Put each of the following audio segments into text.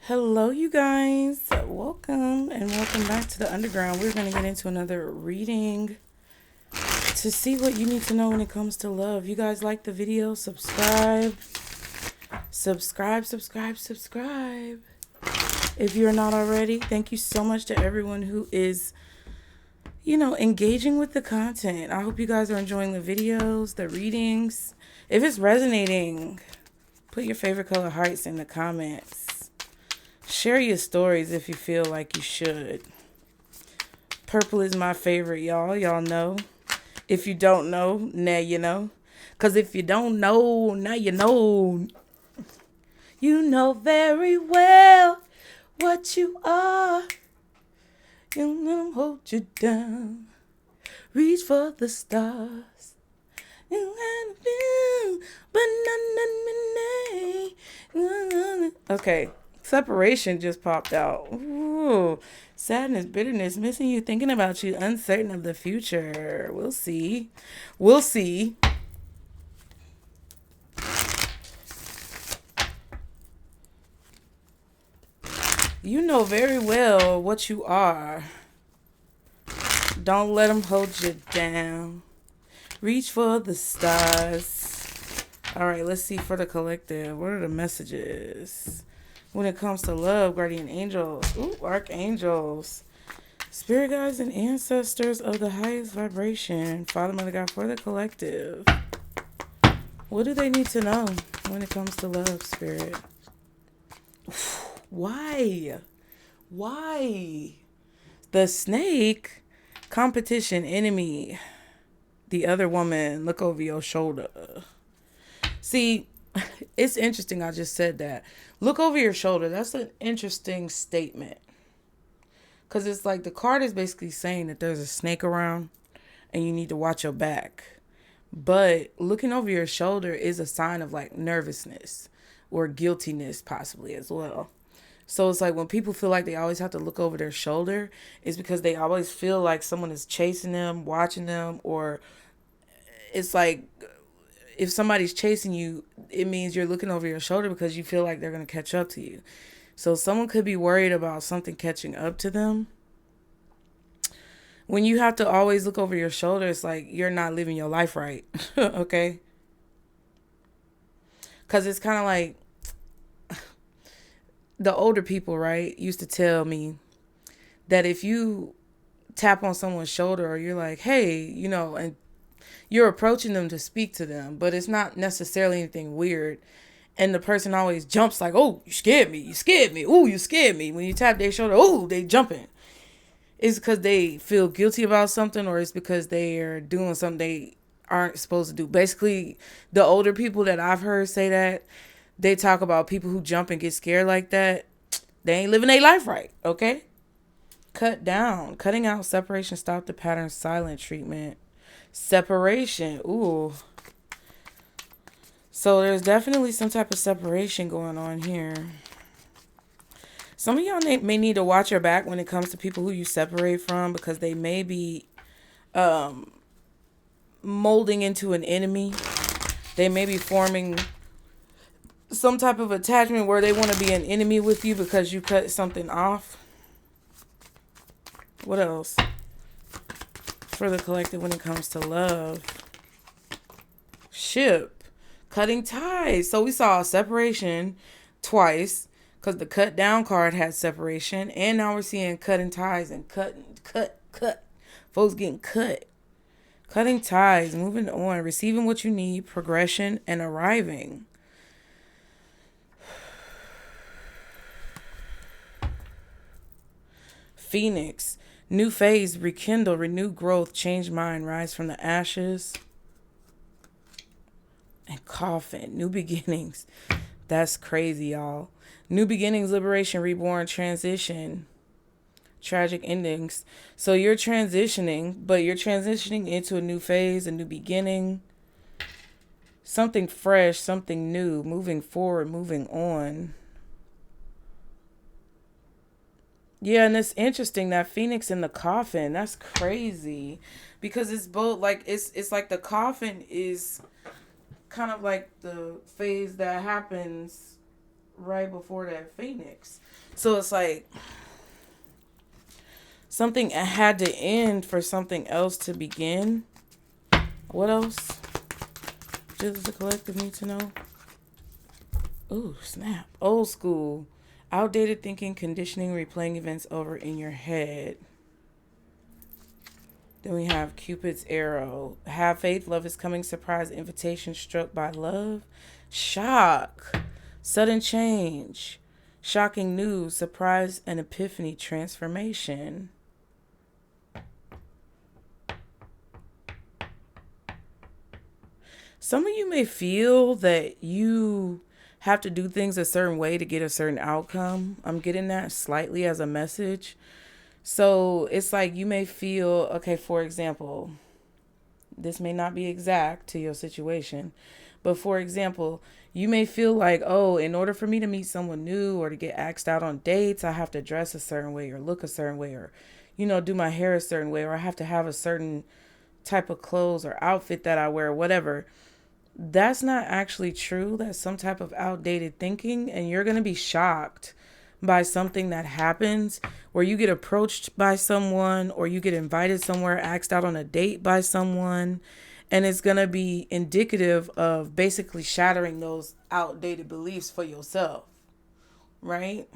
Hello, you guys. Welcome and welcome back to the underground. We're going to get into another reading to see what you need to know when it comes to love. You guys like the video? Subscribe. Subscribe. If you're not already, thank you so much to everyone who is, engaging with the content. I hope you guys are enjoying the videos, the readings. If it's resonating, put your favorite color hearts in the comments. Share your stories if you feel like you should. Purple is my favorite, y'all. Y'all know. If you don't know, now you know. Because if you don't know, now you know. You know very well what you are. You let them hold you down. Reach for the stars. Okay. Separation just popped out. Ooh, sadness, bitterness, missing you, thinking about you, uncertain of the future. We'll see. We'll see. You know very well what you are. Don't let them hold you down. Reach for the stars. All right, let's see for the collective. What are the messages? When it comes to love, guardian angels, archangels, spirit guides and ancestors of the highest vibration, Father, Mother, God, for the collective. What do they need to know when it comes to love, spirit? Why? The snake, competition, enemy, the other woman, look over your shoulder. See, it's interesting I just said that. Look over your shoulder. That's an interesting statement. Because it's like the card is basically saying that there's a snake around and you need to watch your back. But looking over your shoulder is a sign of like nervousness or guiltiness possibly as well. So it's like when people feel like they always have to look over their shoulder, it's because they always feel like someone is chasing them, watching them, or it's like if somebody's chasing you, it means you're looking over your shoulder because you feel like they're going to catch up to you. So someone could be worried about something catching up to them. When you have to always look over your shoulder, it's like you're not living your life right. Okay? Because it's kind of like the older people, right, used to tell me that if you tap on someone's shoulder or you're like, hey, and you're approaching them to speak to them, but it's not necessarily anything weird. And the person always jumps like, oh, you scared me. Ooh, you scared me. When you tap their shoulder, oh, they jumping. It's because they feel guilty about something, or it's because they are doing something they aren't supposed to do. Basically, the older people that I've heard say that, they talk about people who jump and get scared like that. They ain't living their life right, okay? Cut down. Cutting out separation, stop the pattern, silent treatment. Separation. Ooh. So there's definitely some type of separation going on here. Some of y'all may need to watch your back when it comes to people who you separate from, because they may be molding into an enemy. They may be forming some type of attachment where they want to be an enemy with you because you cut something off. What else? For the collective when it comes to love. Ship. Cutting ties. So we saw separation twice because the cut down card had separation. And now we're seeing cutting ties and cut. Folks getting cut. Cutting ties. Moving on. Receiving what you need. Progression and arriving. Phoenix. New phase, rekindle, renew growth, change mind, rise from the ashes. And coffin, new beginnings. That's crazy, y'all. New beginnings, liberation, reborn, transition, tragic endings. So you're transitioning, but you're transitioning into a new phase, a new beginning. Something fresh, something new, moving forward, moving on. Yeah, and it's interesting that Phoenix in the coffin. That's crazy. Because it's both like it's like the coffin is kind of like the phase that happens right before that Phoenix. So it's like something had to end for something else to begin. What else does the collective need to know? Ooh, snap. Old school. Outdated thinking, conditioning, replaying events over in your head. Then we have Cupid's arrow. Have faith, love is coming, surprise, invitation, struck by love. Shock. Sudden change. Shocking news, surprise, and epiphany, transformation. Some of you may feel that you have to do things a certain way to get a certain outcome. I'm getting that slightly as a message. So it's like you may feel, okay, for example, this may not be exact to your situation, but for example, you may feel like, oh, in order for me to meet someone new or to get asked out on dates, I have to dress a certain way or look a certain way or, do my hair a certain way, or I have to have a certain type of clothes or outfit that I wear, whatever. That's not actually true. That's some type of outdated thinking, and you're going to be shocked by something that happens where you get approached by someone or you get invited somewhere, asked out on a date by someone, and it's going to be indicative of basically shattering those outdated beliefs for yourself, right?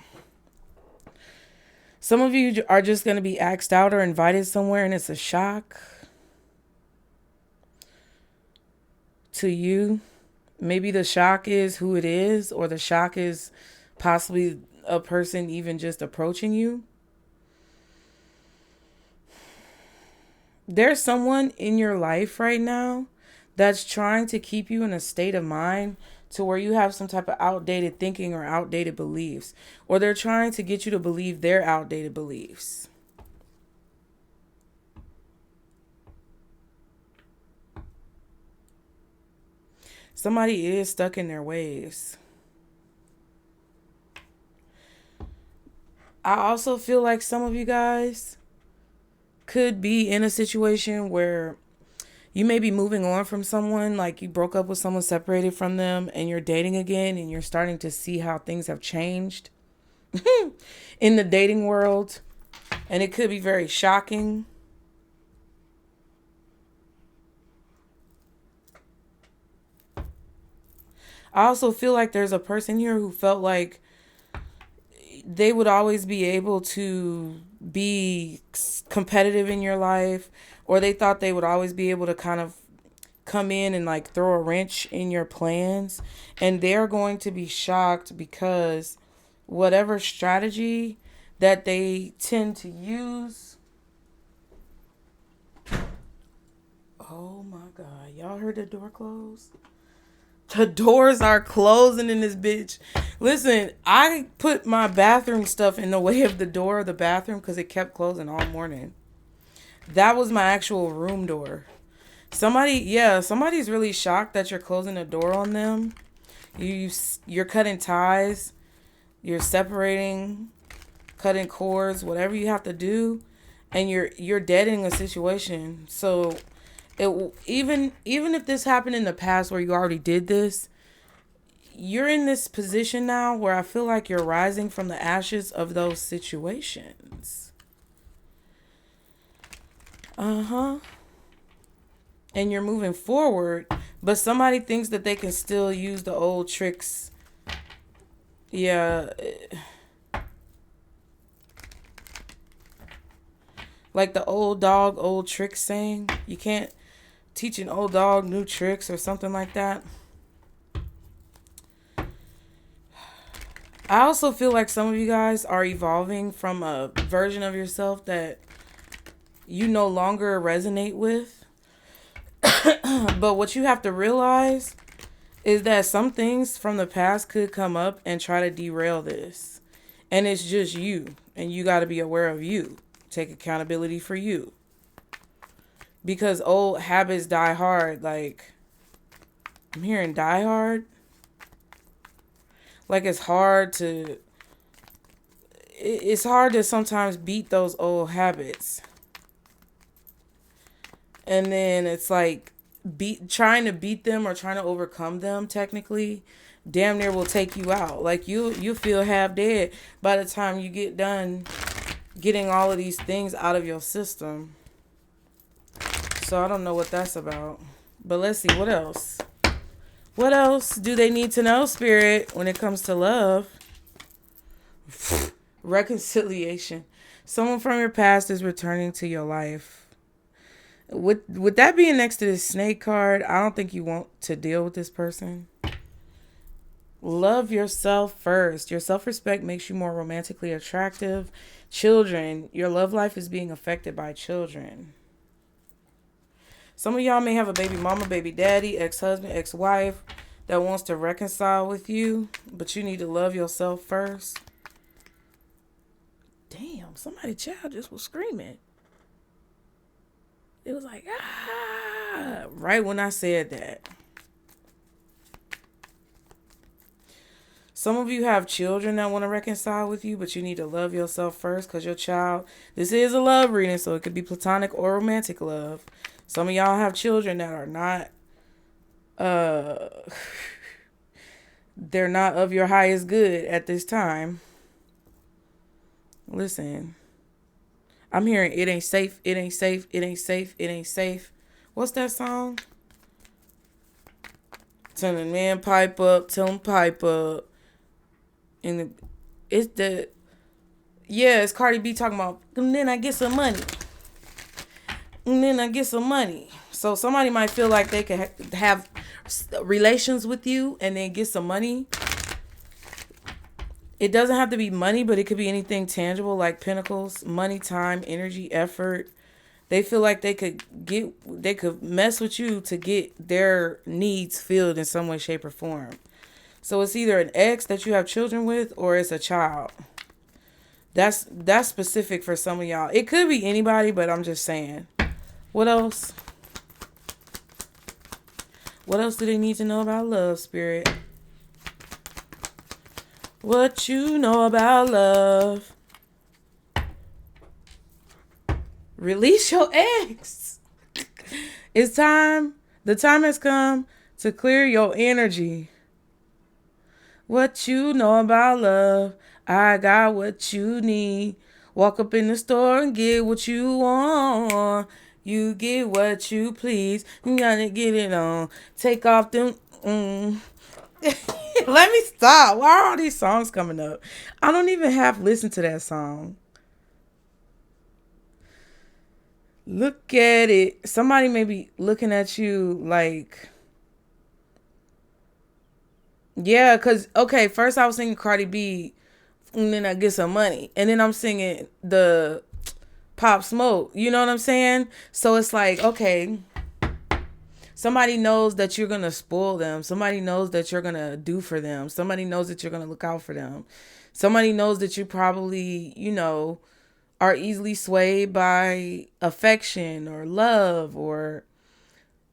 Some of you are just going to be asked out or invited somewhere and it's a shock to you. Maybe the shock is who it is, or the shock is possibly a person even just approaching you. There's someone in your life right now that's trying to keep you in a state of mind to where you have some type of outdated thinking or outdated beliefs, or they're trying to get you to believe their outdated beliefs. Somebody is stuck in their ways. I also feel like some of you guys could be in a situation where you may be moving on from someone, like you broke up with someone, separated from them, and you're dating again, and you're starting to see how things have changed in the dating world. And it could be very shocking. I also feel like there's a person here who felt like they would always be able to be competitive in your life, or they thought they would always be able to kind of come in and like throw a wrench in your plans. And they're going to be shocked because whatever strategy that they tend to use. Oh my God. Y'all heard the door close? The doors are closing in this bitch. Listen, I put my bathroom stuff in the way of the door of the bathroom because it kept closing all morning. That was my actual room door. Somebody's really shocked that you're closing the door on them. You're cutting ties. You're separating, cutting cords, whatever you have to do. And you're deading a situation. So even if this happened in the past where you already did this, you're in this position now where I feel like you're rising from the ashes of those situations. And you're moving forward, but somebody thinks that they can still use the old tricks. Yeah. Like the old dog, old tricks saying. You can't teach an old dog new tricks or something like that. I also feel like some of you guys are evolving from a version of yourself that you no longer resonate with. But what you have to realize is that some things from the past could come up and try to derail this. And it's just you. And you got to be aware of you. Take accountability for you. Because old habits die hard. Like, I'm hearing die hard. Like it's hard to sometimes beat those old habits. And then it's like trying to beat them or trying to overcome them technically damn near will take you out. Like you feel half dead by the time you get done getting all of these things out of your system. So I don't know what that's about. But let's see, what else? What else do they need to know, Spirit, when it comes to love? Reconciliation. Someone from your past is returning to your life. With that being next to this snake card, I don't think you want to deal with this person. Love yourself first. Your self-respect makes you more romantically attractive. Children, your love life is being affected by children. Some of y'all may have a baby mama, baby daddy, ex-husband, ex-wife that wants to reconcile with you, but you need to love yourself first. Damn, somebody's child just was screaming. It was like, ah, right when I said that. Some of you have children that want to reconcile with you, but you need to love yourself first because your child, this is a love reading, so it could be platonic or romantic love. Some of y'all have children that are not, they're not of your highest good at this time. Listen, I'm hearing it ain't safe, it ain't safe, it ain't safe, it ain't safe. What's that song? Tell the man pipe up, tell him pipe up. And it's it's Cardi B talking about, and then I get some money. And then I get some money. So somebody might feel like they could have relations with you and then get some money. It doesn't have to be money, but it could be anything tangible like pentacles, money, time, energy, effort. They feel like they could mess with you to get their needs filled in some way, shape, or form. So it's either an ex that you have children with or it's a child. That's specific for some of y'all. It could be anybody, but I'm just saying. What else? What else do they need to know about love, Spirit? What you know about love? Release your ex. It's time. The time has come to clear your energy. What you know about love? I got what you need. Walk up in the store and get what you want. You get what you please. You gotta get it on. Take off them. Let me stop. Why are all these songs coming up? I don't even have listened to that song. Look at it. Somebody may be looking at you like, yeah, because, okay, first I was singing Cardi B, and then I get some money. And then I'm singing the Pop Smoke. You know what I'm saying? So it's like, okay, somebody knows that you're going to spoil them. Somebody knows that you're going to do for them. Somebody knows that you're going to look out for them. Somebody knows that you probably, are easily swayed by affection or love or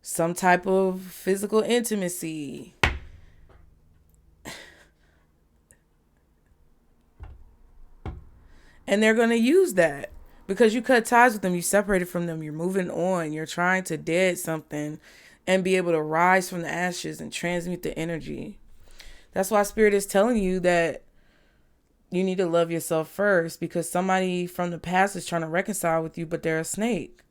some type of physical intimacy. And they're going to use that because you cut ties with them. You separated from them. You're moving on. You're trying to dead something and be able to rise from the ashes and transmute the energy. That's why Spirit is telling you that you need to love yourself first because somebody from the past is trying to reconcile with you, but they're a snake.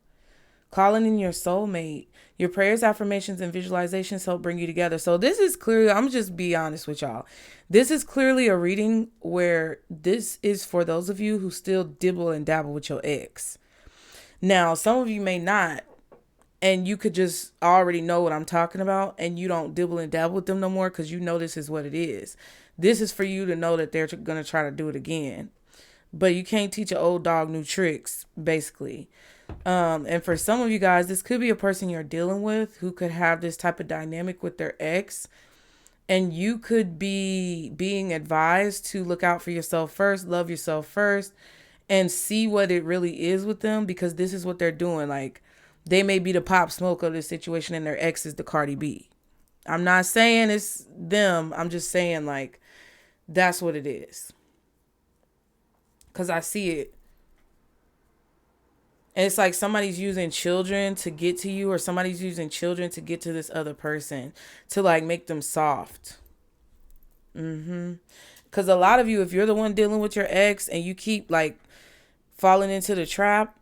Calling in your soulmate. Your prayers, affirmations, and visualizations help bring you together. So this is clearly, I'm just be honest with y'all. This is clearly a reading where this is for those of you who still dibble and dabble with your ex. Now, some of you may not, and you could just already know what I'm talking about, and you don't dibble and dabble with them no more because you know this is what it is. This is for you to know that they're going to try to do it again. But you can't teach an old dog new tricks, basically. And for some of you guys, this could be a person you're dealing with who could have this type of dynamic with their ex. And you could be being advised to look out for yourself first, love yourself first, and see what it really is with them because this is what they're doing. Like, they may be the Pop Smoke of this situation and their ex is the Cardi B. I'm not saying it's them. I'm just saying, like, that's what it is. Because I see it. And it's like somebody's using children to get to you, or somebody's using children to get to this other person to like make them soft. Because a lot of you, if you're the one dealing with your ex and you keep like falling into the trap,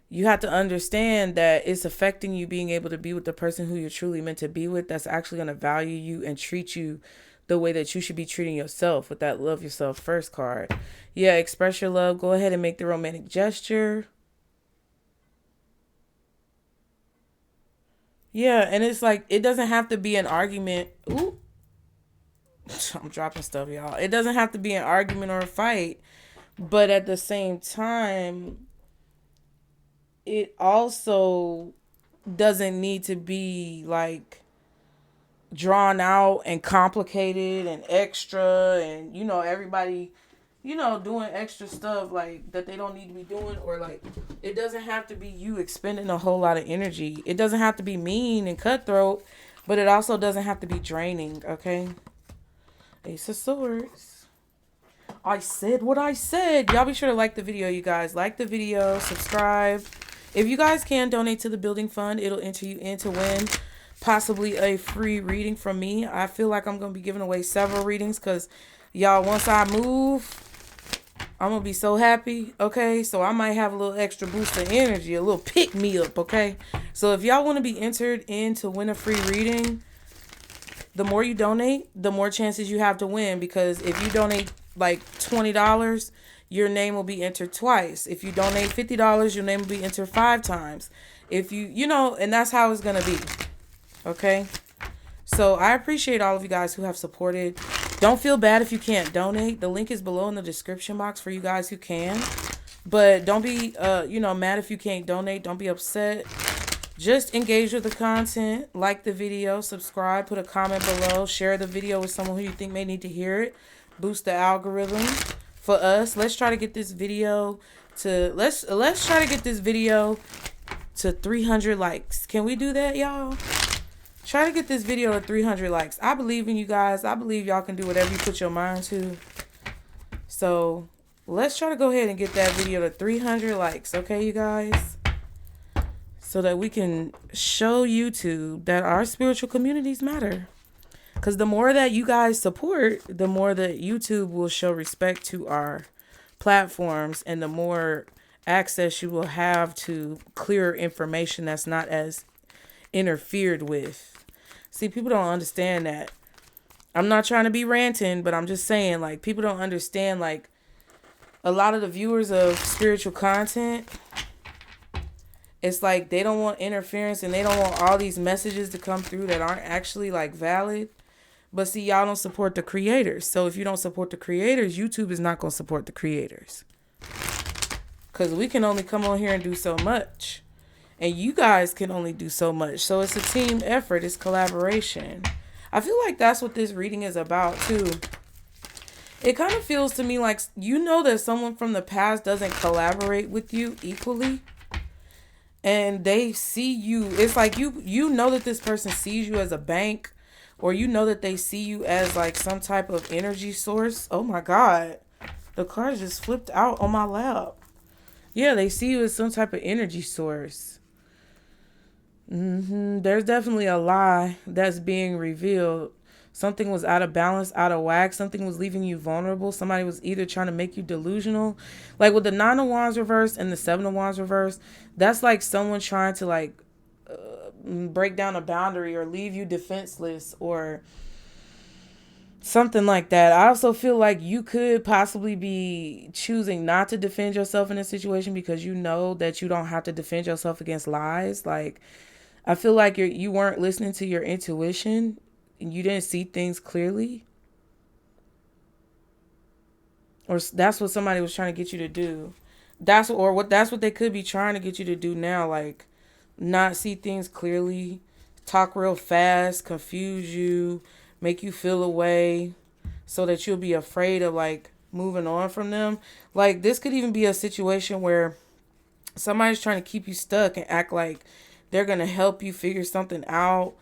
you have to understand that it's affecting you being able to be with the person who you're truly meant to be with, that's actually going to value you and treat you the way that you should be treating yourself with that love yourself first card. Yeah, express your love. Go ahead and make the romantic gesture. Yeah, and it's like, it doesn't have to be an argument. Ooh, I'm dropping stuff, y'all. It doesn't have to be an argument or a fight. But at the same time, it also doesn't need to be like drawn out and complicated and extra, and everybody doing extra stuff like that they don't need to be doing, or like it doesn't have to be you expending a whole lot of energy. It doesn't have to be mean and cutthroat, but it also doesn't have to be draining. Okay, Ace of Swords. I said what I said. Y'all be sure to like the video, you guys. Like the video, subscribe. If you guys can donate to the building fund, it'll enter you in to win possibly a free reading from me. I feel like I'm going to be giving away several readings because, y'all, once I move, I'm going to be so happy, okay? So I might have a little extra boost of energy, a little pick-me-up, okay? So if y'all want to be entered in to win a free reading, the more you donate, the more chances you have to win, because if you donate like $20, your name will be entered twice. If you donate $50, your name will be entered 5 times. If and that's how it's going to be. Okay? So I appreciate all of you guys who have supported. Don't feel bad if you can't donate. The link is below in the description box for you guys who can. But don't be, mad if you can't donate. Don't be upset. Just engage with the content. Like the video. Subscribe. Put a comment below. Share the video with someone who you think may need to hear it. Boost the algorithm. For us, let's try to get this video to let's try to get this video to 300 likes. Can we do that, y'all? Try to get this video to 300 likes. I believe in you guys. I believe y'all can do whatever you put your mind to. So let's try to go ahead and get that video to 300 likes, okay, you guys? So that we can show YouTube that our spiritual communities matter. Because the more that you guys support, the more that YouTube will show respect to our platforms, and the more access you will have to clear information that's not as interfered with. See, people don't understand that. I'm not trying to be ranting, but I'm just saying, like, people don't understand, like, a lot of the viewers of spiritual content, it's like they don't want interference and they don't want all these messages to come through that aren't actually, like, valid. But see, y'all don't support the creators. So if you don't support the creators, YouTube is not going to support the creators. Because we can only come on here and do so much. And you guys can only do so much. So it's a team effort. It's collaboration. I feel like that's what this reading is about, too. It kind of feels to me like, that someone from the past doesn't collaborate with you equally. And they see you. It's like you know that this person sees you as a bank. Or that they see you as like some type of energy source. Oh my God. The card just flipped out on my lap. Yeah, they see you as some type of energy source. There's definitely a lie that's being revealed. Something was out of balance, out of whack. Something was leaving you vulnerable. Somebody was either trying to make you delusional. Like with the 9 of Wands reversed and the 7 of Wands reversed. That's like someone trying to like break down a boundary or leave you defenseless or something like that. I also feel like you could possibly be choosing not to defend yourself in a situation because you know that you don't have to defend yourself against lies. Like, I feel like you weren't listening to your intuition and you didn't see things clearly. Or that's what somebody was trying to get you to do. That's what they could be trying to get you to do now. Like, not see things clearly, talk real fast, confuse you, make you feel away so that you'll be afraid of like moving on from them. Like this could even be a situation where somebody's trying to keep you stuck and act like they're going to help you figure something out.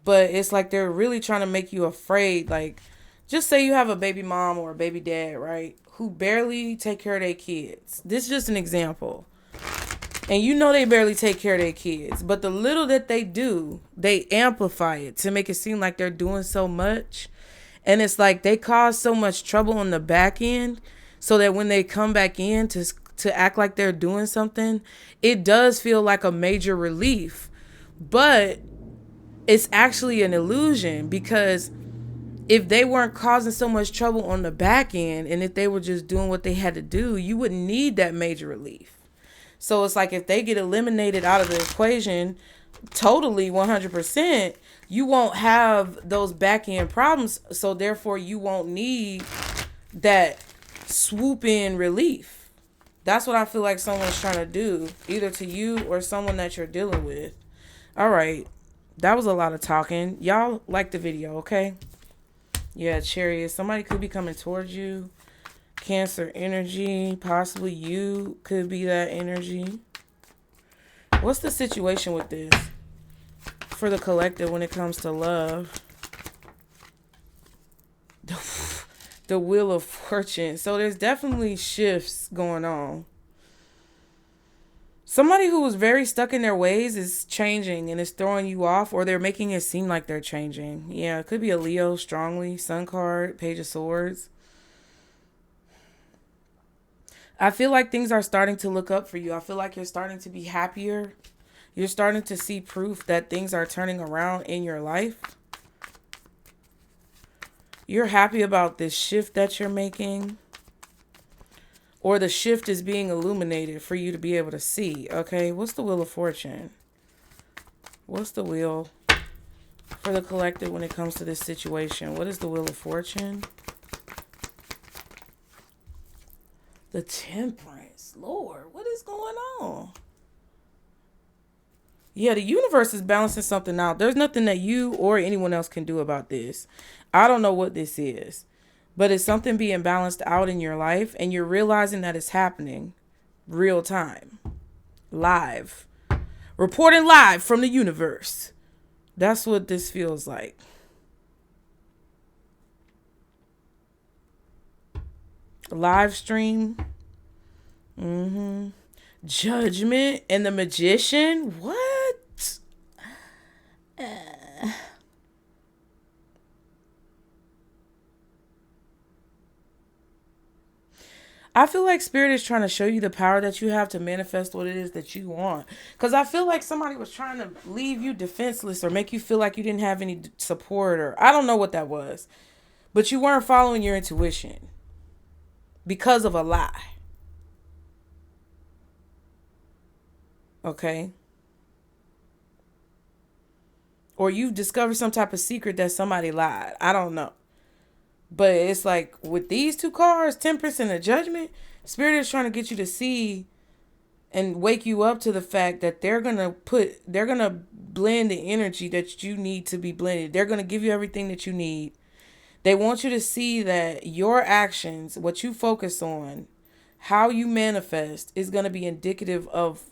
But it's like they're really trying to make you afraid. Like just say you have a baby mom or a baby dad, right? Who barely take care of their kids. This is just an example. And they barely take care of their kids. But the little that they do, they amplify it to make it seem like they're doing so much. And it's like they cause so much trouble on the back end so that when they come back in to act like they're doing something, it does feel like a major relief. But it's actually an illusion, because if they weren't causing so much trouble on the back end, and if they were just doing what they had to do, you wouldn't need that major relief. So it's like if they get eliminated out of the equation totally 100%, you won't have those back end problems. So therefore you won't need that swoop in relief. That's what I feel like someone's trying to do, either to you or someone that you're dealing with. All right. That was a lot of talking. Y'all like the video, okay? Yeah, Chariot. Somebody could be coming towards you. Cancer energy. Possibly you could be that energy. What's the situation with this for the collective when it comes to love? The Wheel of Fortune. So there's definitely shifts going on. Somebody who was very stuck in their ways is changing and is throwing you off, or they're making it seem like they're changing. Yeah, it could be a Leo strongly. Sun card, Page of Swords. I feel like things are starting to look up for you. I feel like you're starting to be happier. You're starting to see proof that things are turning around in your life. You're happy about this shift that you're making. Or the shift is being illuminated for you to be able to see. Okay, what's the Wheel of Fortune? What's the wheel for the collective when it comes to this situation? What is the Wheel of Fortune? The Temperance. Lord, what is going on? Yeah, the universe is balancing something out. There's nothing that you or anyone else can do about this. I don't know what this is. But it's something being balanced out in your life, and you're realizing that it's happening real time, live, reporting live from the universe. That's what this feels like. Live stream. Judgment and the Magician. What? I feel like Spirit is trying to show you the power that you have to manifest what it is that you want. Because I feel like somebody was trying to leave you defenseless or make you feel like you didn't have any support, or I don't know what that was. But you weren't following your intuition because of a lie. Okay? Or you've discovered some type of secret that somebody lied. I don't know. But it's like with these two cards, Temperance and the Judgment, Spirit is trying to get you to see and wake you up to the fact that they're going to blend the energy that you need to be blended. They're going to give you everything that you need. They want you to see that your actions, what you focus on, how you manifest is going to be indicative of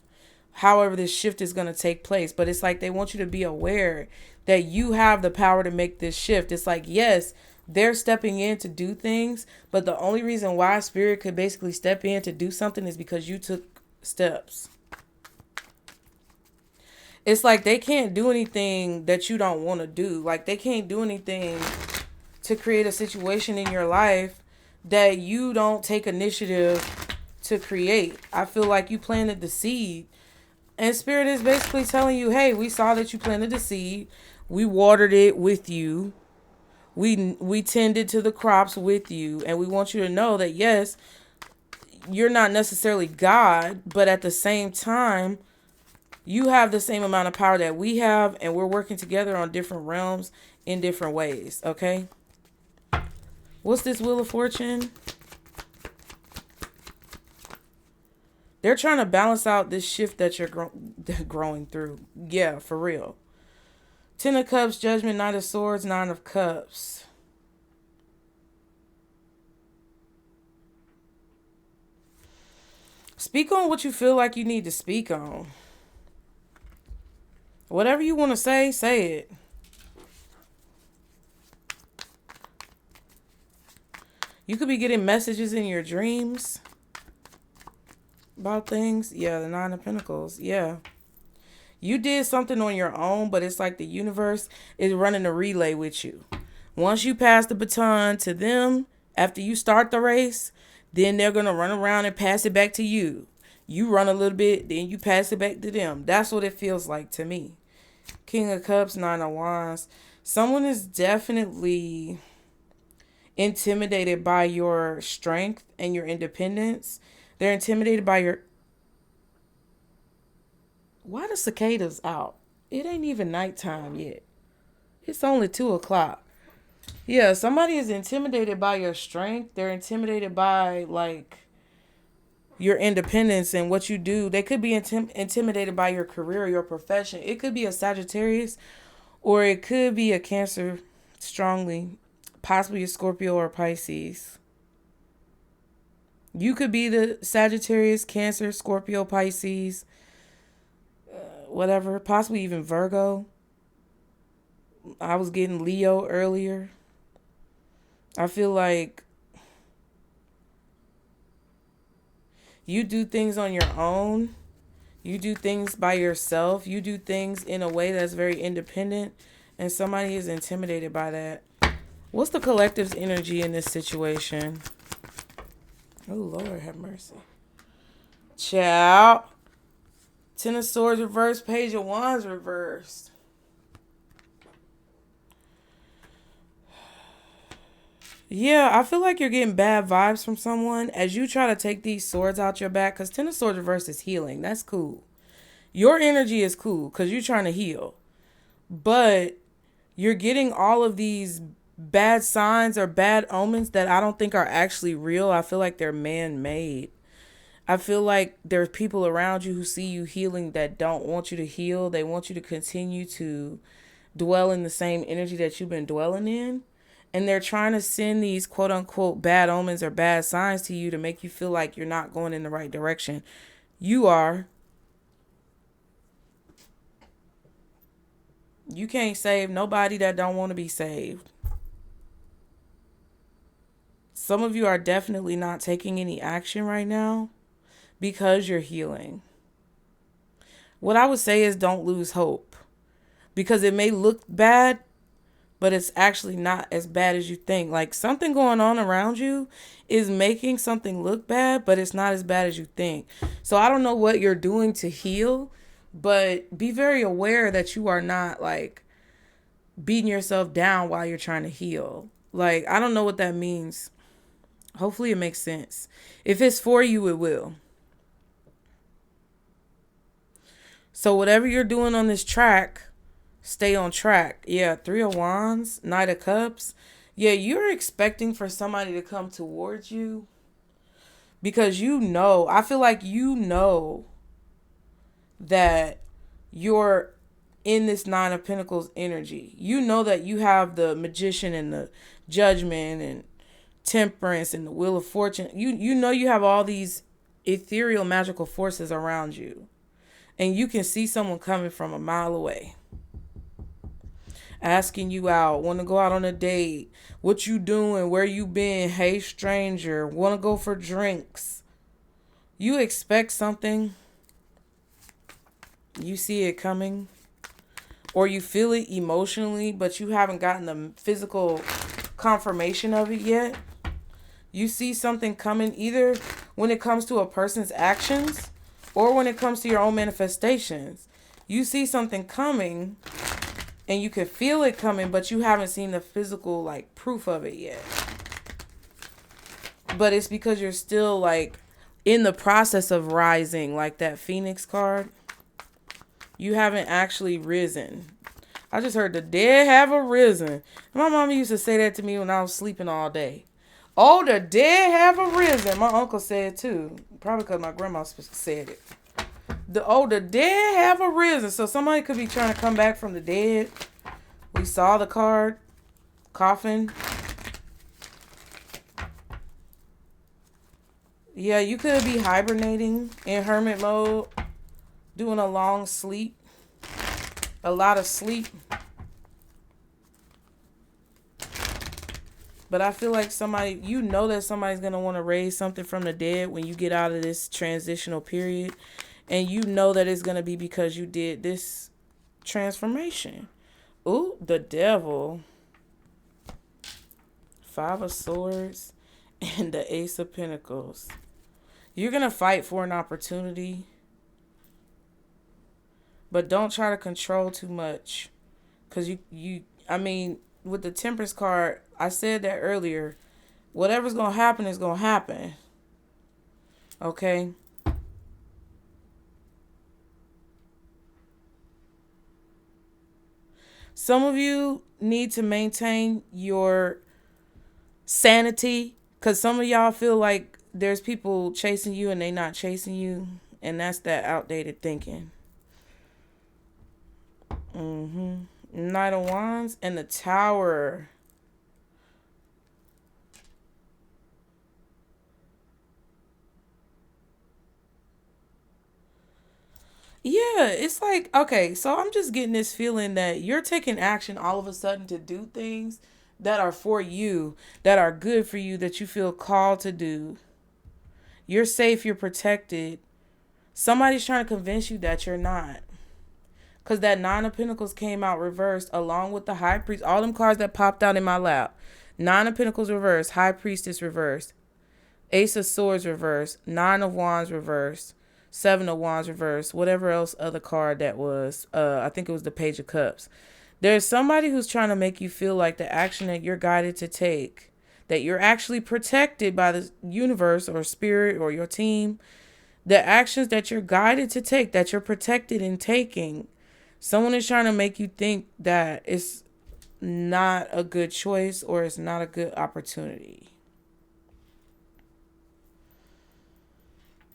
however this shift is going to take place. But it's like they want you to be aware that you have the power to make this shift. It's like, yes, they're stepping in to do things, but the only reason why Spirit could basically step in to do something is because you took steps. It's like they can't do anything that you don't want to do. Like they can't do anything to create a situation in your life that you don't take initiative to create. I feel like you planted the seed, and Spirit is basically telling you, hey, we saw that you planted the seed. We watered it with you. We tended to the crops with you, and we want you to know that, yes, you're not necessarily God, but at the same time, you have the same amount of power that we have, and we're working together on different realms in different ways, okay? What's this Wheel of Fortune? They're trying to balance out this shift that you're growing through. Yeah, for real. 10 of Cups, Judgment, Knight of Swords, 9 of Cups. Speak on what you feel like you need to speak on. Whatever you want to say it. You could be getting messages in your dreams about things. Yeah, the 9 of Pentacles. Yeah. You did something on your own, but it's like the universe is running a relay with you. Once you pass the baton to them, after you start the race, then they're going to run around and pass it back to you. You run a little bit, then you pass it back to them. That's what it feels like to me. King of Cups, Nine of Wands. Someone is definitely intimidated by your strength and your independence. They're intimidated by your... Why the cicadas out? It ain't even nighttime yet. It's only 2 o'clock. Yeah, somebody is intimidated by your strength. They're intimidated by, like, your independence and what you do. They could be intimidated by your career or your profession. It could be a Sagittarius or it could be a Cancer, strongly, possibly a Scorpio or Pisces. You could be the Sagittarius, Cancer, Scorpio, Pisces, whatever, possibly even Virgo. I was getting Leo earlier. I feel like you do things on your own. You do things by yourself. You do things in a way that's very independent. And somebody is intimidated by that. What's the collective's energy in this situation? Oh, Lord, have mercy. Ciao. Ten of Swords reversed. Page of Wands reversed. Yeah, I feel like you're getting bad vibes from someone as you try to take these swords out your back. Because Ten of Swords reversed is healing. That's cool. Your energy is cool because you're trying to heal. But you're getting all of these bad signs or bad omens that I don't think are actually real. I feel like they're man-made. I feel like there's people around you who see you healing that don't want you to heal. They want you to continue to dwell in the same energy that you've been dwelling in. And they're trying to send these quote unquote bad omens or bad signs to you to make you feel like you're not going in the right direction. You are. You can't save nobody that don't want to be saved. Some of you are definitely not taking any action right now because you're healing. What I would say is don't lose hope, because it may look bad, but it's actually not as bad as you think. Like, something going on around you is making something look bad, but it's not as bad as you think. So I don't know what you're doing to heal, but be very aware that you are not, like, beating yourself down while you're trying to heal. Like, I don't know what that means. Hopefully it makes sense. If it's for you, it will. So whatever you're doing on this track, stay on track. Yeah, Three of Wands, Knight of Cups. Yeah, you're expecting for somebody to come towards you because you know, I feel like you know that you're in this Nine of Pentacles energy. You know that you have the Magician and the Judgment and Temperance and the Wheel of Fortune. You know you have all these ethereal magical forces around you. And you can see someone coming from a mile away, asking you out, want to go out on a date, what you doing, where you been, hey stranger, want to go for drinks. You expect something, you see it coming, or you feel it emotionally, but you haven't gotten the physical confirmation of it yet. You see something coming either when it comes to a person's actions or when it comes to your own manifestations. You see something coming and you can feel it coming, but you haven't seen the physical, like, proof of it yet. But it's because you're still, like, in the process of rising, like that Phoenix card. You haven't actually risen. I just heard the dead have arisen. My mama used to say that to me when I was sleeping all day. Oh, the dead have arisen. My uncle said too. Probably because my grandma said it. The dead have arisen. So somebody could be trying to come back from the dead. We saw the card. Coffin. Yeah, you could be hibernating in hermit mode. Doing a long sleep. A lot of sleep. But I feel like somebody, you know that somebody's going to want to raise something from the dead when you get out of this transitional period. And you know that it's going to be because you did this transformation. Ooh, the Devil. Five of Swords and the Ace of Pentacles. You're going to fight for an opportunity, but don't try to control too much. Because I mean, with the Temperance card, I said that earlier. Whatever's going to happen is going to happen. Okay? Some of you need to maintain your sanity, because some of y'all feel like there's people chasing you and they not chasing you, and that's that outdated thinking. Knight of Wands and the Tower. Yeah, it's like, okay, so I'm just getting this feeling that you're taking action all of a sudden to do things that are for you, that are good for you, that you feel called to do. You're safe, you're protected. Somebody's trying to convince you that you're not. Because that Nine of Pentacles came out reversed along with the High Priest. All them cards that popped out in my lap. Nine of Pentacles reversed. High Priestess reversed. Ace of Swords reversed. Nine of Wands reversed. Seven of Wands reversed. Whatever else other card that was. I think it was the Page of Cups. There's somebody who's trying to make you feel like the action that you're guided to take, that you're actually protected by the universe or spirit or your team. The actions that you're guided to take, that you're protected in taking. Someone is trying to make you think that it's not a good choice or it's not a good opportunity,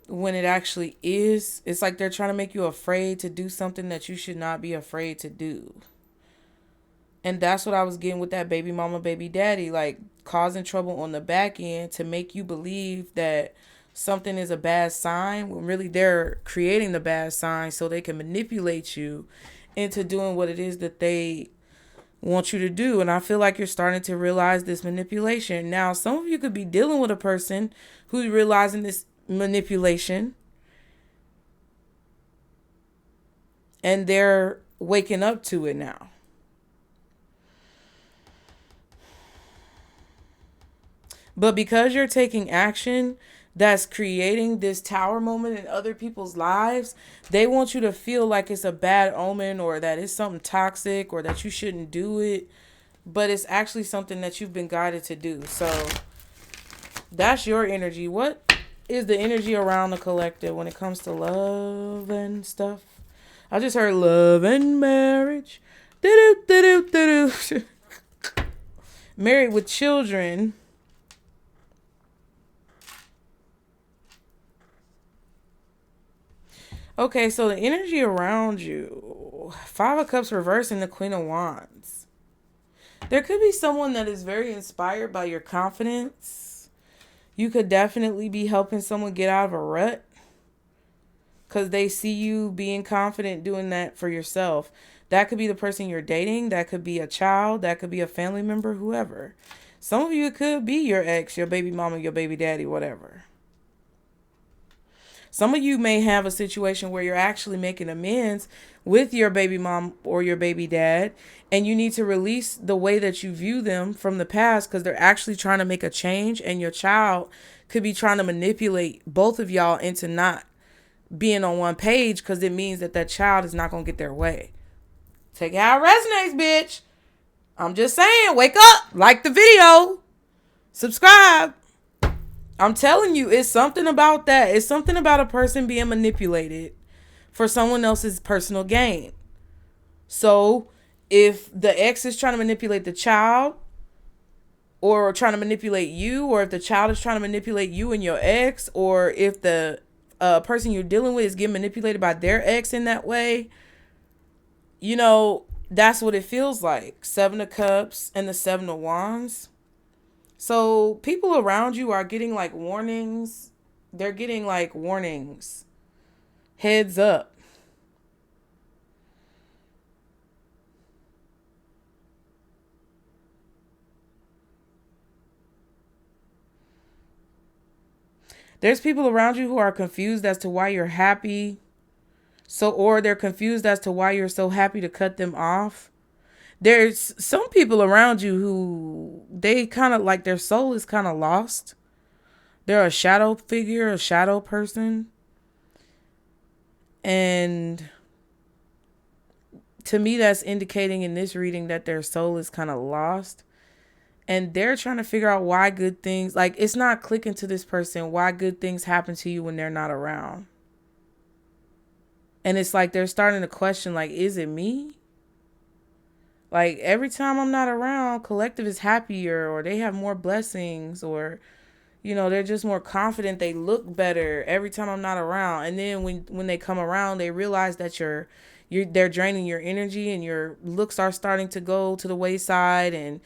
when it actually is. It's like they're trying to make you afraid to do something that you should not be afraid to do. And that's what I was getting with that baby mama, baby daddy, like causing trouble on the back end to make you believe that something is a bad sign, when really they're creating the bad sign so they can manipulate you into doing what it is that they want you to do. And I feel like you're starting to realize this manipulation. Now, some of you could be dealing with a person who's realizing this manipulation and they're waking up to it now. But because you're taking action that's creating this tower moment in other people's lives, they want you to feel like it's a bad omen or that it's something toxic or that you shouldn't do it. But it's actually something that you've been guided to do. So that's your energy. What is the energy around the collective when it comes to love and stuff? I just heard love and marriage. Married with children. Okay, so the energy around you. Five of Cups reversed and the Queen of Wands. There could be someone that is very inspired by your confidence. You could definitely be helping someone get out of a rut, because they see you being confident doing that for yourself. That could be the person you're dating. That could be a child. That could be a family member, whoever. Some of you, it could be your ex, your baby mama, your baby daddy, whatever. Some of you may have a situation where you're actually making amends with your baby mom or your baby dad, and you need to release the way that you view them from the past, because they're actually trying to make a change, and your child could be trying to manipulate both of y'all into not being on one page, because it means that that child is not going to get their way. Take it how it resonates, bitch. I'm just saying, wake up, like the video, subscribe. I'm telling you, it's something about that. It's something about a person being manipulated for someone else's personal gain. So if the ex is trying to manipulate the child, or trying to manipulate you, or if the child is trying to manipulate you and your ex, or if the person you're dealing with is getting manipulated by their ex in that way, you know, that's what it feels like. Seven of Cups and the Seven of Wands. So people around you are getting like warnings. They're getting like warnings. Heads up. There's people around you who are confused as to why you're happy. Or they're confused as to why you're so happy to cut them off. There's some people around you who they kind of like their soul is kind of lost. They're a shadow figure, a shadow person. And to me, that's indicating in this reading that their soul is kind of lost. And they're trying to figure out why good things, like it's not clicking to this person, why good things happen to you when they're not around. And it's like they're starting to question, like, is it me? Like every time I'm not around, collective is happier, or they have more blessings, or they're just more confident, they look better every time I'm not around. And then when they come around, they realize that they're draining your energy, and your looks are starting to go to the wayside, and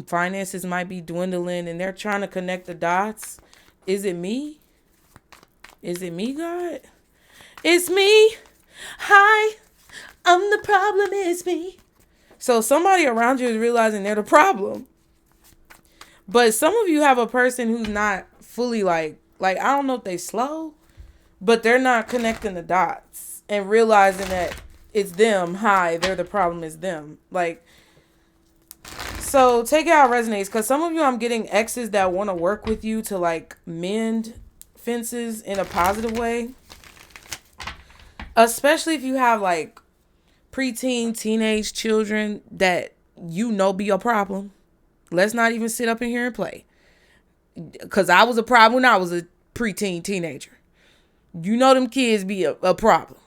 finances might be dwindling, and they're trying to connect the dots. Is it me? Is it me, God? It's me. Hi, I'm the problem. It's me. So somebody around you is realizing they're the problem. But some of you have a person who's not fully like I don't know if they slow, but they're not connecting the dots and realizing that it's them. Hi, they're the problem, is them. So take it how it resonates, because some of you, I'm getting exes that want to work with you to like mend fences in a positive way. Especially if you have like preteen, teenage children that be a problem. Let's not even sit up in here and play. Because I was a problem when I was a preteen teenager. Them kids be a problem.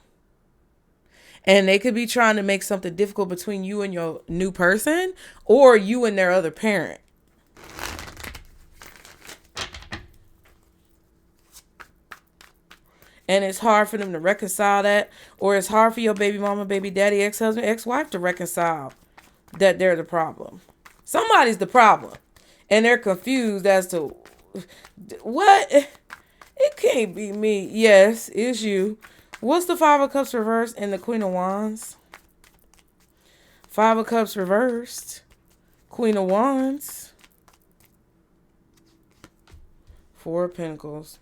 And they could be trying to make something difficult between you and your new person, or you and their other parent. And it's hard for them to reconcile that. Or it's hard for your baby mama, baby daddy, ex-husband, ex-wife to reconcile that they're the problem. Somebody's the problem. And they're confused as to what? It can't be me. Yes, it's you. What's the Five of Cups reversed and the Queen of Wands? Five of Cups reversed. Queen of Wands. Four of Pentacles.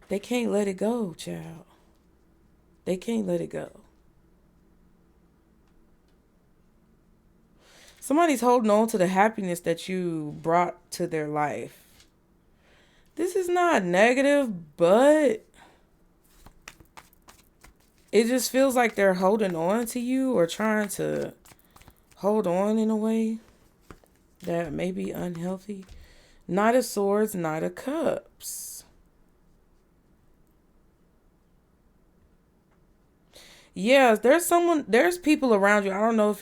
They can't let it go, child. They can't let it go. Somebody's holding on to the happiness that you brought to their life. This is not negative, but it just feels like they're holding on to you, or trying to hold on in a way that may be unhealthy. Knight of Swords, Knight of Cups. Yeah, there's people around you. I don't know if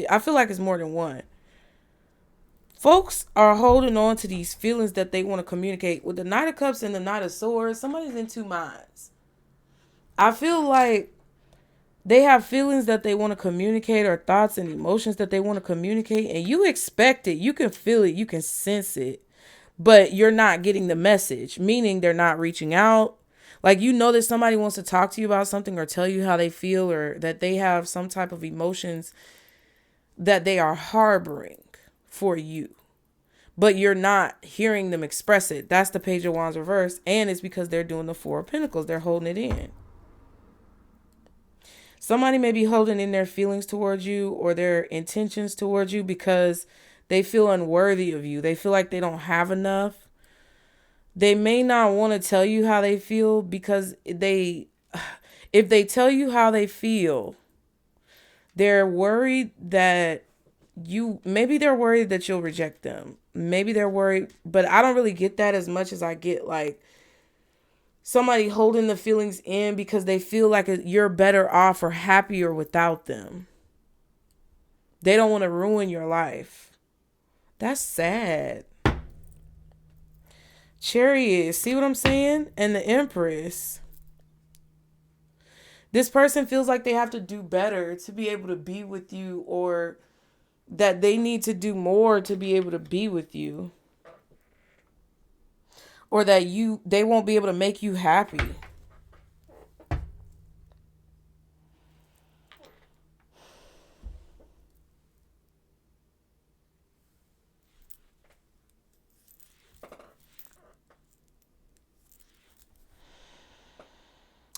I feel like it's more than one. Folks are holding on to these feelings that they want to communicate. With the Knight of Cups and the Knight of Swords, somebody's in two minds. I feel like they have feelings that they want to communicate, or thoughts and emotions that they want to communicate, and you expect it. You can feel it. You can sense it. But you're not getting the message, meaning they're not reaching out. Like, that somebody wants to talk to you about something, or tell you how they feel, or that they have some type of emotions that they are harboring for you. But you're not hearing them express it. That's the Page of Wands reversed. And it's because they're doing the Four of Pentacles. They're holding it in. Somebody may be holding in their feelings towards you, or their intentions towards you, because they feel unworthy of you. They feel like they don't have enough. They may not want to tell you how they feel, because if they tell you how they feel, they're worried that maybe they're worried that you'll reject them. Maybe they're worried, but I don't really get that as much as I get like somebody holding the feelings in because they feel like you're better off or happier without them. They don't want to ruin your life. That's sad. Chariot, see what I'm saying? And the Empress. This person feels like they have to do better to be able to be with you, or that they need to do more to be able to be with you, or that they won't be able to make you happy.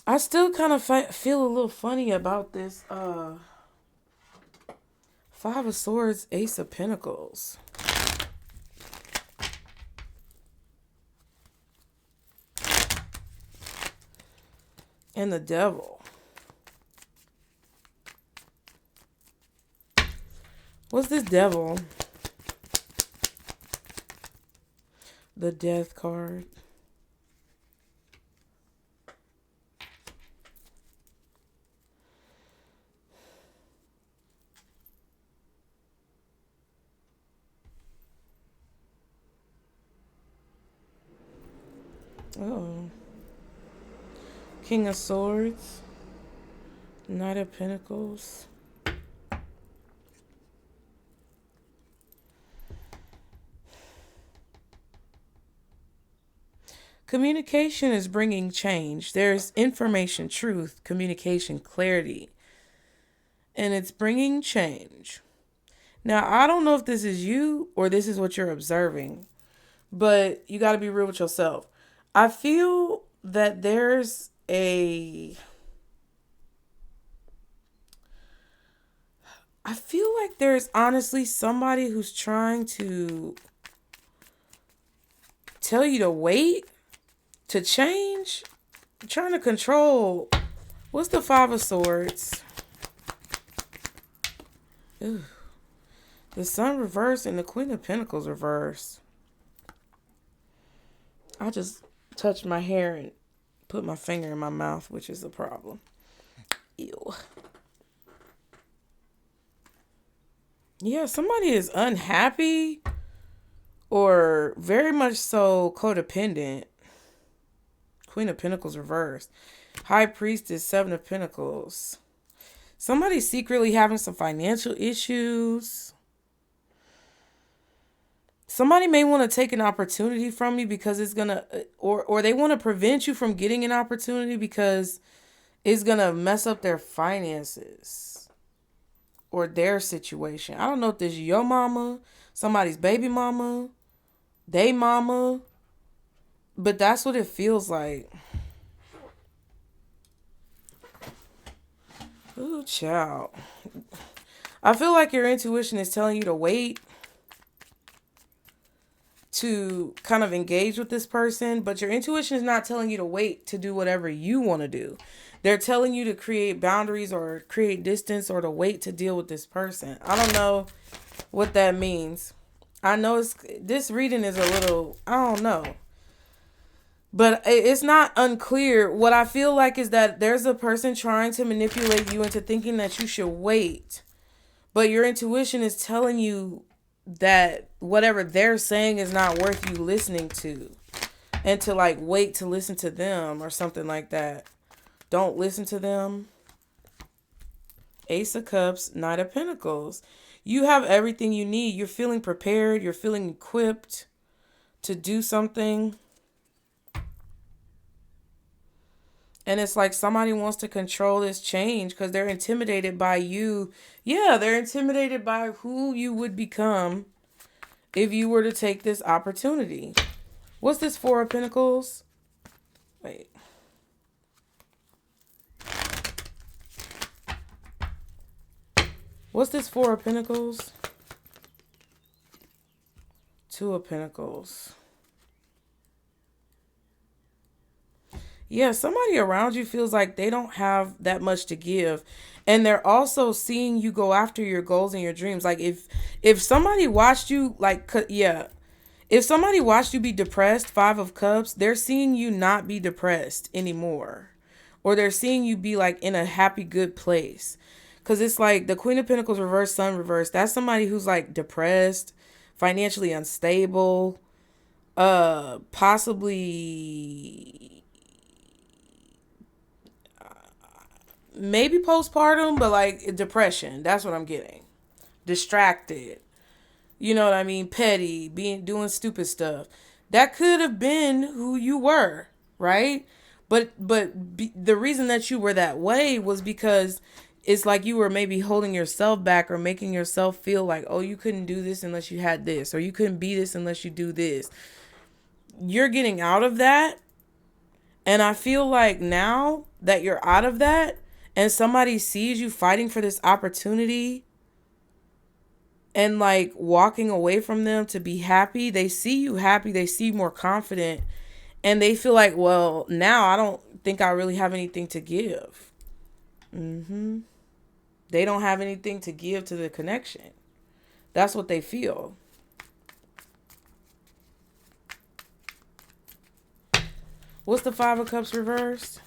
I still kind of feel a little funny about this Five of Swords, Ace of Pentacles. And the Devil. What's this Devil? The Death card. Oh. King of Swords. Knight of Pentacles. Communication is bringing change. There's information, truth, communication, clarity. And it's bringing change. Now, I don't know if this is you or this is what you're observing, but you got to be real with yourself. I feel that there's I feel like there's honestly somebody who's trying to tell you to wait, to change, trying to control. What's the Five of Swords? Ooh. The Sun reversed and the Queen of Pentacles reversed. I just touched my hair and put my finger in my mouth, which is a problem. Ew. Yeah, somebody is unhappy or very much so codependent. Queen of Pentacles reversed. High Priestess, Seven of Pentacles. Somebody's secretly having some financial issues. Somebody may want to take an opportunity from you because it's going to, or they want to prevent you from getting an opportunity because it's going to mess up their finances or their situation. I don't know if this is your mama, somebody's baby mama, they mama, but that's what it feels like. Ooh, child. I feel like your intuition is telling you to wait to kind of engage with this person, but your intuition is not telling you to wait to do whatever you want to do. They're telling you to create boundaries or create distance or to wait to deal with this person. I don't know what that means. I know this reading is a little, I don't know. But it's not unclear. What I feel like is that there's a person trying to manipulate you into thinking that you should wait. But your intuition is telling you that whatever they're saying is not worth you listening to. And to like wait to listen to them or something like that. Don't listen to them. Ace of Cups, Knight of Pentacles. You have everything you need. You're feeling prepared. You're feeling equipped to do something. And it's like somebody wants to control this change because they're intimidated by you. Yeah, they're intimidated by who you would become if you were to take this opportunity. What's this Four of Pentacles? Wait. What's this Four of Pentacles? Two of Pentacles. Yeah, somebody around you feels like they don't have that much to give. And they're also seeing you go after your goals and your dreams. Like if somebody watched you, like, yeah. If somebody watched you be depressed, Five of Cups, they're seeing you not be depressed anymore. Or they're seeing you be like in a happy, good place. Because it's like the Queen of Pentacles reverse, Sun reverse. That's somebody who's like depressed, financially unstable, possibly maybe postpartum, but like depression. That's what I'm getting. Distracted. You know what I mean? Petty, doing stupid stuff. That could have been who you were, right? But the reason that you were that way was because it's like you were maybe holding yourself back or making yourself feel like, oh, you couldn't do this unless you had this, or you couldn't be this unless you do this. You're getting out of that. And I feel like now that you're out of that and somebody sees you fighting for this opportunity, and like walking away from them to be happy. They see you happy, they see you more confident, and they feel like, well, now I don't think I really have anything to give. They don't have anything to give to the connection. That's what they feel. What's the Five of Cups reversed?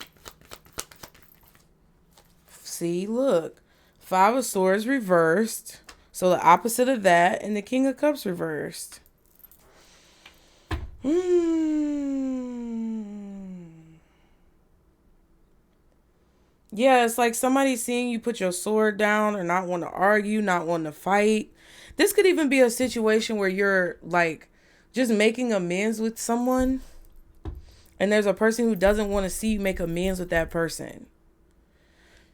See, look. Five of Swords reversed. So the opposite of that, and the King of Cups reversed. Yeah, it's like somebody seeing you put your sword down or not want to argue, not want to fight. This could even be a situation where you're like just making amends with someone, and there's a person who doesn't want to see you make amends with that person.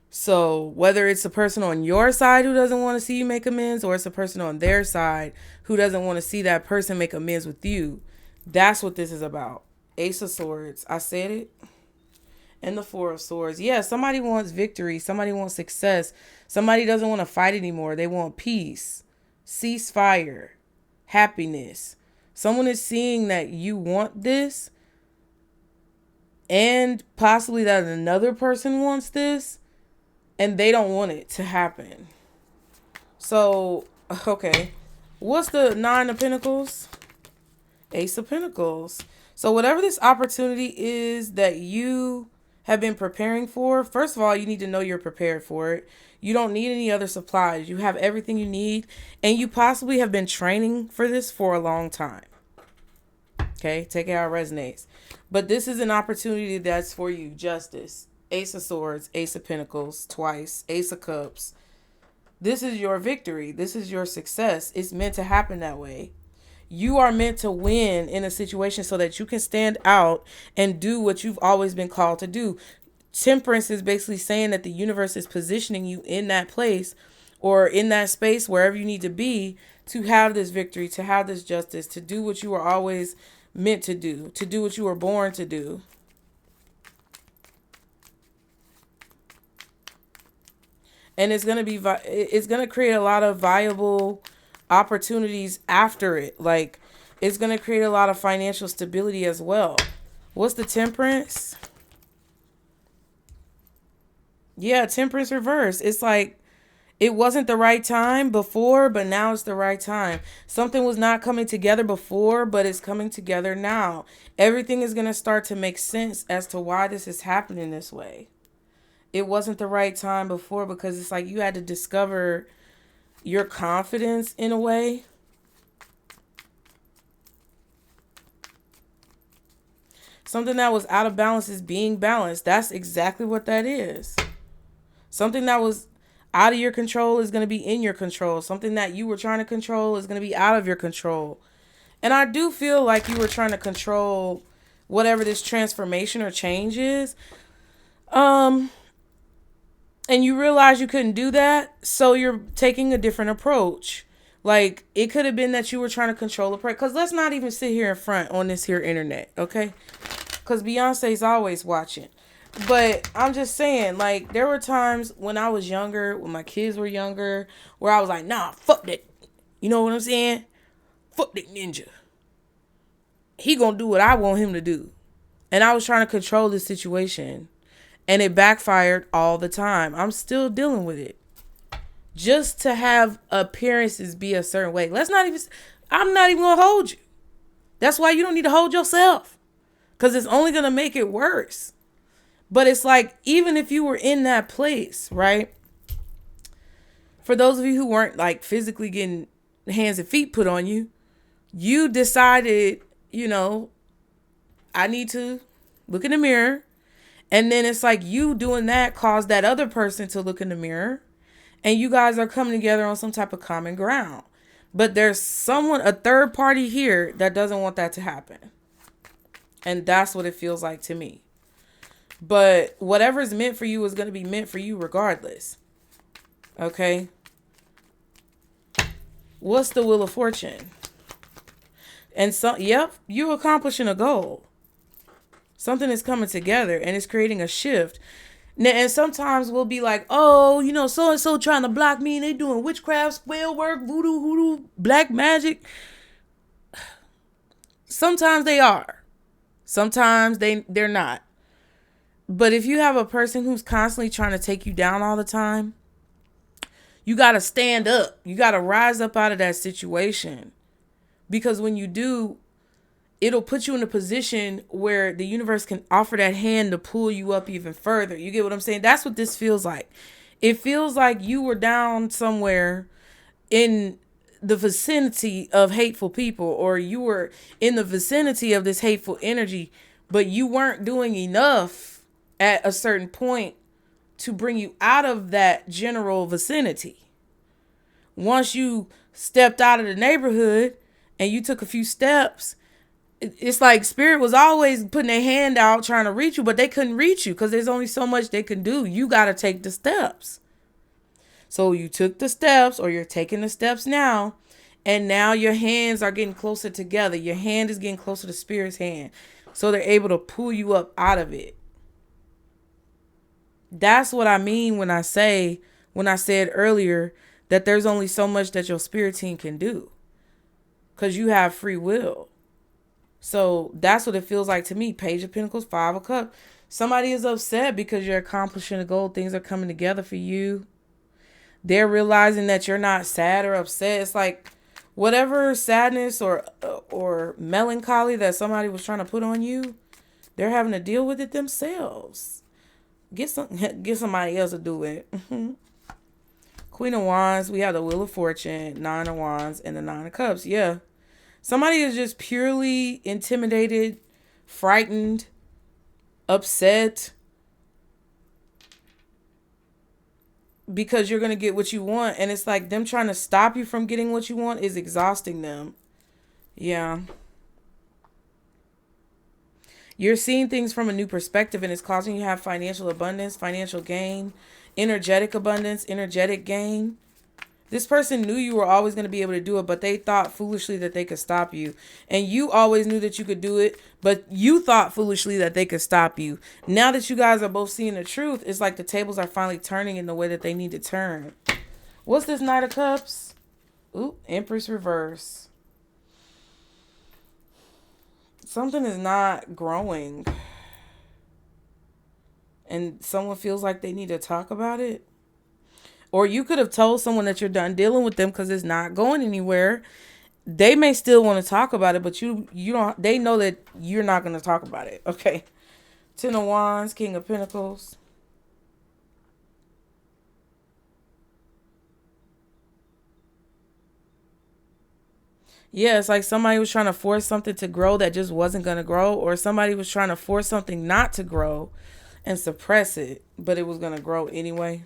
So whether it's a person on your side who doesn't want to see you make amends, or it's a person on their side who doesn't want to see that person make amends with you, that's what this is about. Ace of Swords. I said it. And the Four of Swords. Yeah, somebody wants victory. Somebody wants success. Somebody doesn't want to fight anymore. They want peace, ceasefire, happiness. Someone is seeing that you want this, and possibly that another person wants this, and they don't want it to happen. So, okay. What's the Nine of Pentacles? Ace of Pentacles. So whatever this opportunity is that you have been preparing for, first of all, you need to know you're prepared for it. You don't need any other supplies. You have everything you need, and you possibly have been training for this for a long time. Okay, take it how it resonates. But this is an opportunity that's for you. Justice. Ace of Swords, Ace of Pentacles, twice, Ace of Cups. This is your victory. This is your success. It's meant to happen that way. You are meant to win in a situation so that you can stand out and do what you've always been called to do. Temperance is basically saying that the universe is positioning you in that place or in that space, wherever you need to be, to have this victory, to have this justice, to do what you were always meant to do what you were born to do. And it's going to create a lot of viable opportunities after it. Like, it's going to create a lot of financial stability as well. What's the Temperance? Yeah, Temperance reverse. It's like it wasn't the right time before, but now it's the right time. Something was not coming together before, but it's coming together now. Everything is going to start to make sense as to why this is happening this way. It wasn't the right time before because it's like you had to discover your confidence in a way. Something that was out of balance is being balanced. That's exactly what that is. Something that was out of your control is going to be in your control. Something that you were trying to control is going to be out of your control. And I do feel like you were trying to control whatever this transformation or change is. And you realize you couldn't do that, so you're taking a different approach. Like, it could have been that you were trying to control the prey. Because let's not even sit here in front on this here internet, okay? Because Beyonce's always watching. But I'm just saying, like, there were times when I was younger, when my kids were younger, where I was like, nah, fuck that. You know what I'm saying? Fuck that ninja. He gonna do what I want him to do. And I was trying to control the situation. And it backfired all the time. I'm still dealing with it. Just to have appearances be a certain way. I'm not even going to hold you. That's why you don't need to hold yourself. Because it's only going to make it worse. But it's like, even if you were in that place, right? For those of you who weren't like physically getting hands and feet put on you, you decided, I need to look in the mirror. And then it's like you doing that caused that other person to look in the mirror. And you guys are coming together on some type of common ground. But there's a third party here that doesn't want that to happen. And that's what it feels like to me. But whatever's meant for you is going to be meant for you regardless. Okay? What's the Wheel of Fortune? And you're accomplishing a goal. Something is coming together and it's creating a shift. And sometimes we'll be like, oh, so and so trying to block me, and they doing witchcraft, spell work, voodoo, hoodoo, black magic. Sometimes they are. Sometimes they're not. But if you have a person who's constantly trying to take you down all the time, you got to stand up. You got to rise up out of that situation. Because when you do, it'll put you in a position where the universe can offer that hand to pull you up even further. You get what I'm saying? That's what this feels like. It feels like you were down somewhere in the vicinity of hateful people, or you were in the vicinity of this hateful energy, but you weren't doing enough at a certain point to bring you out of that general vicinity. Once you stepped out of the neighborhood and you took a few steps, it's like spirit was always putting their hand out trying to reach you, but they couldn't reach you because there's only so much they can do. You got to take the steps. So you took the steps, or you're taking the steps now, and now your hands are getting closer together. Your hand is getting closer to spirit's hand. So they're able to pull you up out of it. That's what I mean when I said earlier that there's only so much that your spirit team can do, because you have free will. So that's what it feels like to me. Page of Pentacles, Five of Cups. Somebody is upset because you're accomplishing a goal. Things are coming together for you. They're realizing that you're not sad or upset. It's like whatever sadness or melancholy that somebody was trying to put on you, they're having to deal with it themselves. Get somebody else to do it. Queen of Wands, we have the Wheel of Fortune, Nine of Wands, and the Nine of Cups. Yeah. Somebody is just purely intimidated, frightened, upset, because you're going to get what you want. And it's like them trying to stop you from getting what you want is exhausting them. Yeah. You're seeing things from a new perspective, and it's causing you to have financial abundance, financial gain, energetic abundance, energetic gain. This person knew you were always going to be able to do it, but they thought foolishly that they could stop you. And you always knew that you could do it, but you thought foolishly that they could stop you. Now that you guys are both seeing the truth, it's like the tables are finally turning in the way that they need to turn. What's this Knight of Cups? Ooh, Empress reverse. Something is not growing, and someone feels like they need to talk about it. Or you could have told someone that you're done dealing with them because it's not going anywhere. They may still want to talk about it, but you don't. They know that you're not going to talk about it. Okay. Ten of Wands, King of Pentacles. Yeah, it's like somebody was trying to force something to grow that just wasn't going to grow, or somebody was trying to force something not to grow and suppress it, but it was going to grow anyway.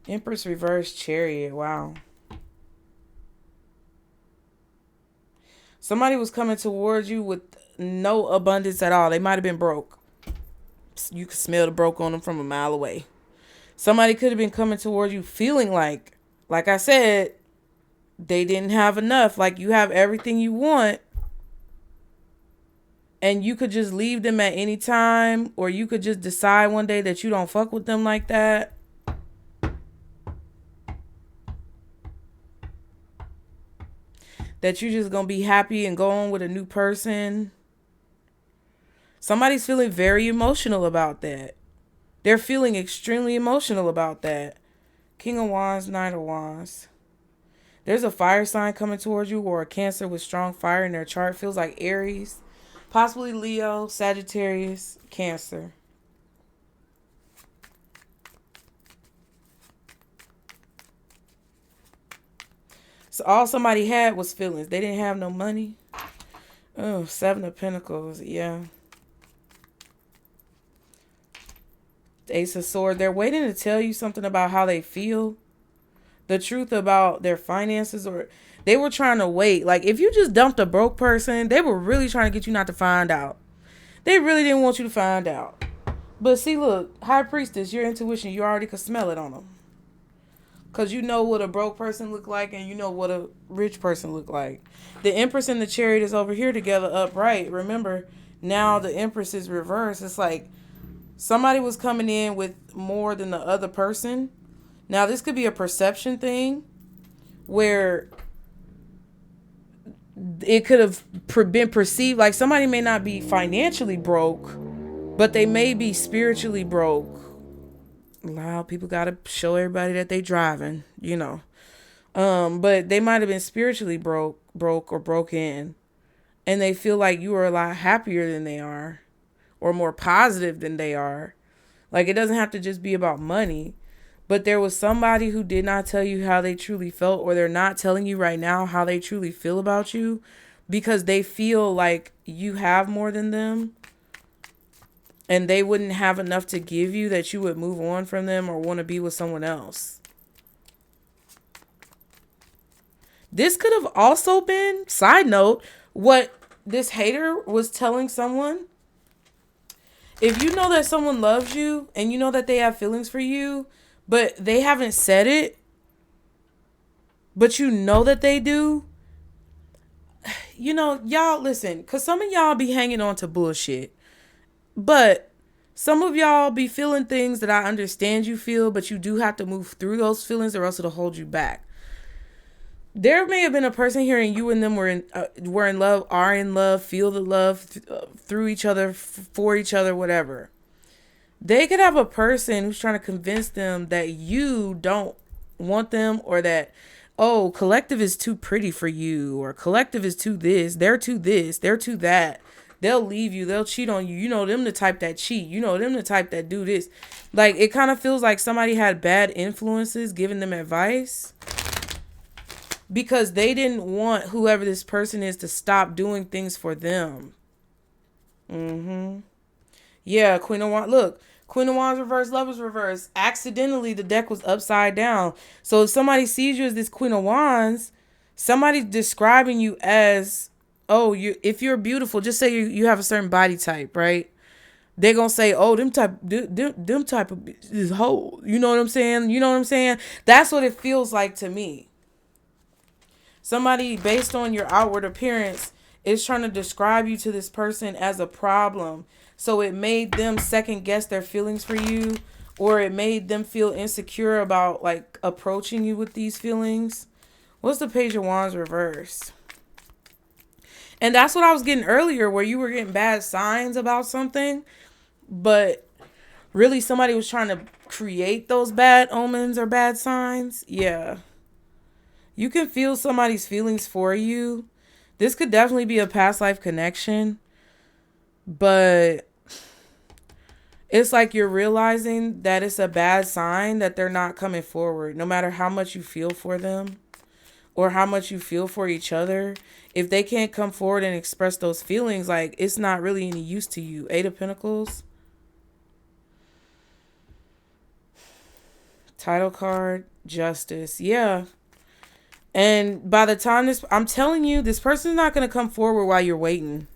Empress reverse, Chariot. Wow. Somebody was coming towards you with no abundance at all. They might have been broke. You could smell the broke on them from a mile away. Somebody could have been coming towards you feeling like I said, they didn't have enough. Like you have everything you want, and you could just leave them at any time, or you could just decide one day that you don't fuck with them like that. That you're just going to be happy and go on with a new person. Somebody's feeling very emotional about that. They're feeling extremely emotional about that. King of Wands, Knight of Wands. There's a fire sign coming towards you, or a Cancer with strong fire in their chart. Feels like Aries. Possibly Leo, Sagittarius, Cancer. So all somebody had was feelings. They didn't have no money. Oh, Seven of Pentacles. Yeah. Ace of Swords. They're waiting to tell you something about how they feel. The truth about their finances, or they were trying to wait. Like if you just dumped a broke person, they were really trying to get you not to find out. They really didn't want you to find out. But see, look, High Priestess, your intuition, you already could smell it on them. Because you know what a broke person look like, and you know what a rich person look like. The Empress and the Chariot is over here together upright. Remember, Now the Empress is reversed. It's like somebody was coming in with more than the other person. Now this could be a perception thing where it could have been perceived like somebody may not be financially broke, but they may be spiritually broke. Loud people gotta show everybody that they driving, but they might have been spiritually broke or broken, and they feel like you are a lot happier than they are, or more positive than they are. Like, it doesn't have to just be about money, but there was somebody who did not tell you how they truly felt, or they're not telling you right now how they truly feel about you, because they feel like you have more than them, and they wouldn't have enough to give you that you would move on from them or want to be with someone else. This could have also been, side note, what this hater was telling someone. If you know that someone loves you and you know that they have feelings for you, but they haven't said it, but you know that they do, y'all listen, because some of y'all be hanging on to bullshit. But some of y'all be feeling things that I understand you feel, but you do have to move through those feelings or else it'll hold you back. There may have been a person here and you and them were in love, are in love, feel the love through each other, for each other, whatever. They could have a person who's trying to convince them that you don't want them, or that, oh, collective is too pretty for you, or collective is too this, they're too that. They'll leave you. They'll cheat on you. You know them the type that cheat. You know them the type that do this. Like, it kind of feels like somebody had bad influences giving them advice, because they didn't want whoever this person is to stop doing things for them. Yeah, Queen of Wands. Look, Queen of Wands reverse, Lovers reverse. Accidentally, the deck was upside down. So if somebody sees you as this Queen of Wands, somebody's describing you as, oh, if you're beautiful, just say you have a certain body type, right? They're going to say, oh, them type of is whole. You know what I'm saying? That's what it feels like to me. Somebody, based on your outward appearance, is trying to describe you to this person as a problem. So it made them second guess their feelings for you, or it made them feel insecure about like approaching you with these feelings. What's the Page of Wands reverse? And that's what I was getting earlier, where you were getting bad signs about something, but really somebody was trying to create those bad omens or bad signs. Yeah. You can feel somebody's feelings for you. This could definitely be a past life connection, but it's like you're realizing that it's a bad sign that they're not coming forward. No matter how much you feel for them or how much you feel for each other, if they can't come forward and express those feelings, like, it's not really any use to you. 8 of Pentacles. Title card, Justice. Yeah. And by the time I'm telling you, this person's not going to come forward while you're waiting.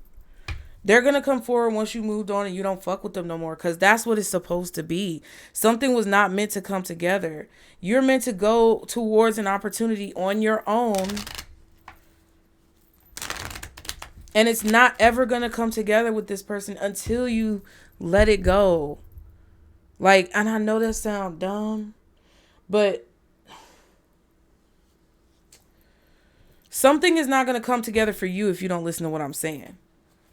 They're going to come forward once you moved on and you don't fuck with them no more, because that's what it's supposed to be. Something was not meant to come together. You're meant to go towards an opportunity on your own, and it's not ever going to come together with this person until you let it go. Like, and I know that sounds dumb, but something is not going to come together for you if you don't listen to what I'm saying.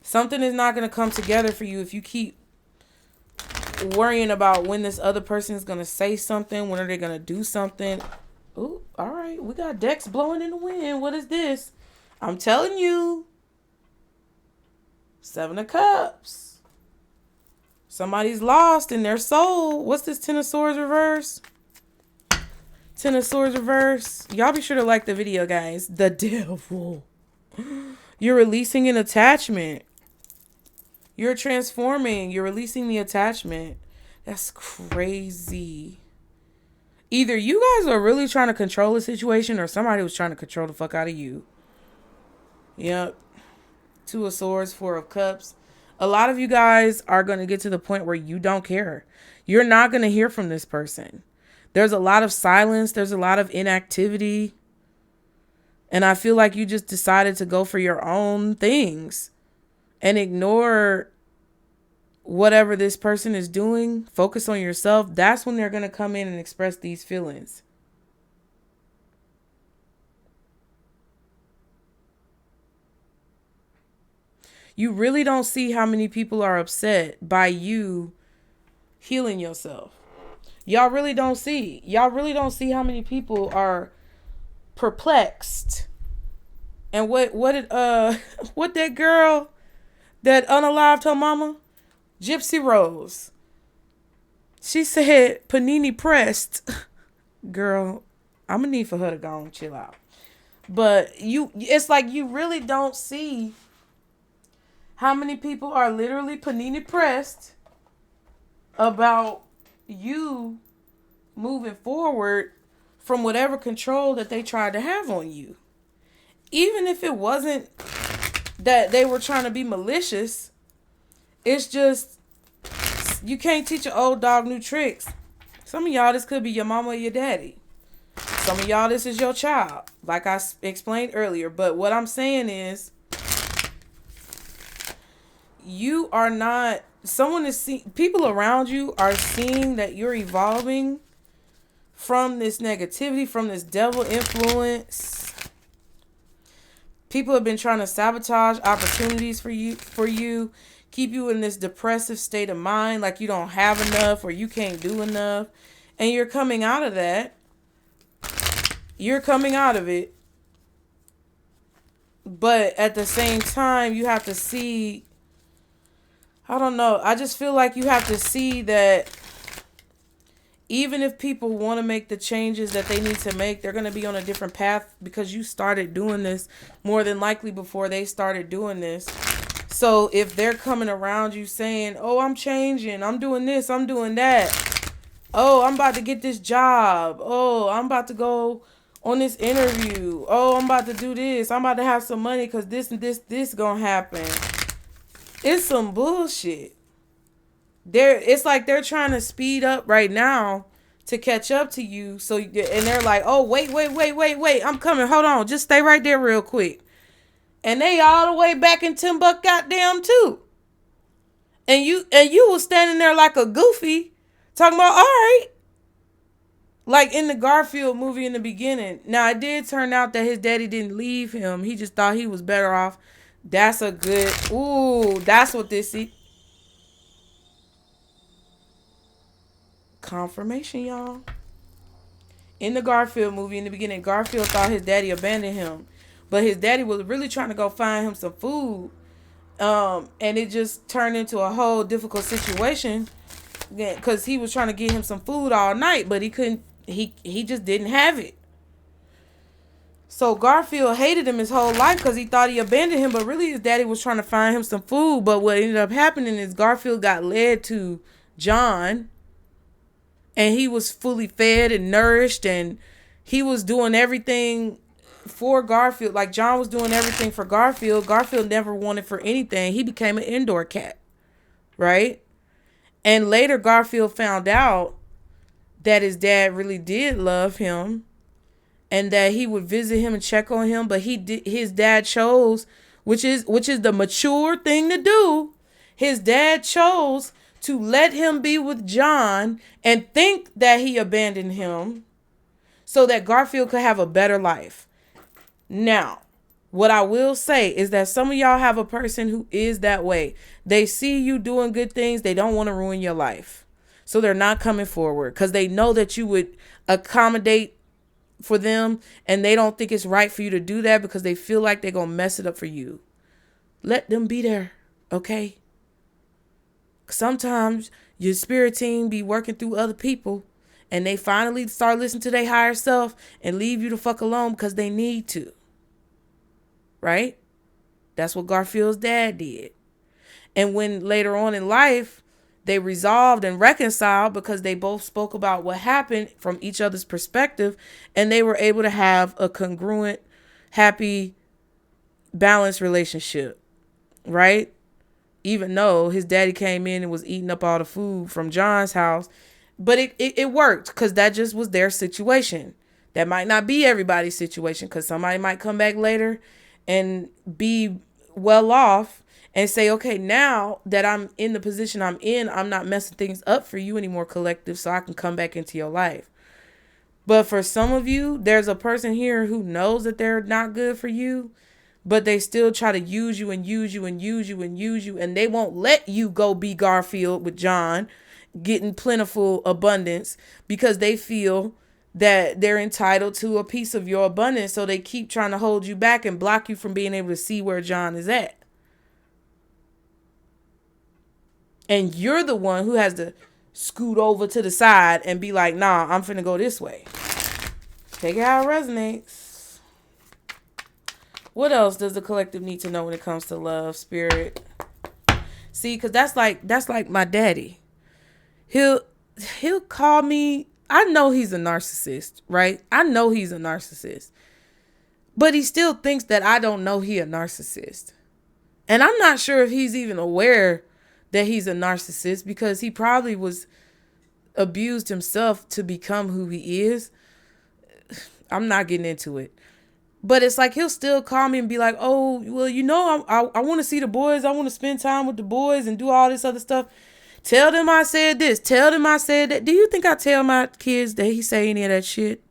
Something is not going to come together for you if you keep worrying about when this other person is going to say something, when are they going to do something. Ooh, all right. We got decks blowing in the wind. What is this? I'm telling you. 7 of Cups. Somebody's lost in their soul. What's this? 10 of Swords reverse? 10 of Swords reverse. Y'all be sure to like the video, guys. The Devil. You're releasing an attachment. You're transforming. You're releasing the attachment. That's crazy. Either you guys are really trying to control the situation, or somebody was trying to control the fuck out of you. Yep. 2 of Swords, 4 of Cups. A lot of you guys are going to get to the point where you don't care. You're not going to hear from this person. There's a lot of silence. There's a lot of inactivity. And I feel like you just decided to go for your own things. and ignore whatever this person is doing, focus on yourself, that's when they're going to come in and express these feelings. You really don't see how many people are upset by you healing yourself. Y'all really don't see. Y'all really don't see how many people are perplexed. And what did what that girl that unalived her mama? Gypsy Rose. She said panini pressed. Girl, I'm gonna need for her to go and chill out. But it's like you really don't see how many people are literally panini pressed about you moving forward from whatever control that they tried to have on you. Even if it wasn't that they were trying to be malicious, it's just you can't teach an old dog new tricks. Some of y'all, this could be your mama or your daddy. Some of y'all, this is your child, like I explained earlier. But what I'm saying is, you are not, someone is seeing, people around you are seeing that you're evolving from this negativity, from this devil influence. People have been trying to sabotage opportunities for you, keep you in this depressive state of mind, like you don't have enough or you can't do enough. And you're coming out of that. You're coming out of it. But at the same time, you have to see, I don't know, I just feel like you have to see that even if people want to make the changes that they need to make, they're going to be on a different path because you started doing this more than likely before they started doing this. So if they're coming around you saying, oh, I'm changing, I'm doing this, I'm doing that. Oh, I'm about to get this job. Oh, I'm about to go on this interview. Oh, I'm about to do this. I'm about to have some money because this and this going to happen. It's some bullshit. It's like they're trying to speed up right now to catch up to you. So, and they're like, oh, wait. I'm coming. Hold on. Just stay right there real quick. And they all the way back in Timbuk goddamn too. And you was standing there like a goofy talking about, all right. Like in the Garfield movie in the beginning. Now, it did turn out that his daddy didn't leave him. He just thought he was better off. That's a good, that's what this is. Confirmation, y'all. In the Garfield movie in the beginning, Garfield thought his daddy abandoned him. But his daddy was really trying to go find him some food. And it just turned into a whole difficult situation. Because he was trying to get him some food all night. But he couldn't. He just didn't have it. So Garfield hated him his whole life because he thought he abandoned him. But really his daddy was trying to find him some food. But what ended up happening is Garfield got led to John. And he was fully fed and nourished. And he was doing everything for Garfield. Like John was doing everything for Garfield. Garfield never wanted for anything. He became an indoor cat. Right? And later Garfield found out that his dad really did love him. And that he would visit him and check on him. But his dad chose, which is the mature thing to do. His dad chose to let him be with John and think that he abandoned him so that Garfield could have a better life. Now, what I will say is that some of y'all have a person who is that way. They see you doing good things. They don't want to ruin your life. So they're not coming forward because they know that you would accommodate for them and they don't think it's right for you to do that because they feel like they're going to mess it up for you. Let them be there, okay? Sometimes your spirit team be working through other people and they finally start listening to their higher self and leave you the fuck alone because they need to. Right? That's what Garfield's dad did. And when later on in life, they resolved and reconciled because they both spoke about what happened from each other's perspective and they were able to have a congruent, happy, balanced relationship. Right? Even though his daddy came in and was eating up all the food from John's house. But it worked because that just was their situation. That might not be everybody's situation because somebody might come back later and be well off and say, okay, now that I'm in the position I'm in, I'm not messing things up for you anymore, collective, so I can come back into your life. But for some of you, there's a person here who knows that they're not good for you, but they still try to use you and use you and use you and use you, and they won't let you go be Garfield with John, getting plentiful abundance, because they feel that they're entitled to a piece of your abundance. So they keep trying to hold you back and block you from being able to see where John is at. And you're the one who has to scoot over to the side and be like, nah, I'm finna go this way. Take it how it resonates. What else does the collective need to know when it comes to love, spirit? See, because that's like my daddy. He'll call me. I know he's a narcissist, right? I know he's a narcissist. But he still thinks that I don't know he a narcissist. And I'm not sure if he's even aware that he's a narcissist, because he probably was abused himself to become who he is. I'm not getting into it. But it's like he'll still call me and be like, oh, well, you know, I want to see the boys. I want to spend time with the boys and do all this other stuff. Tell them I said this. Tell them I said that. Do you think I tell my kids that he say any of that shit?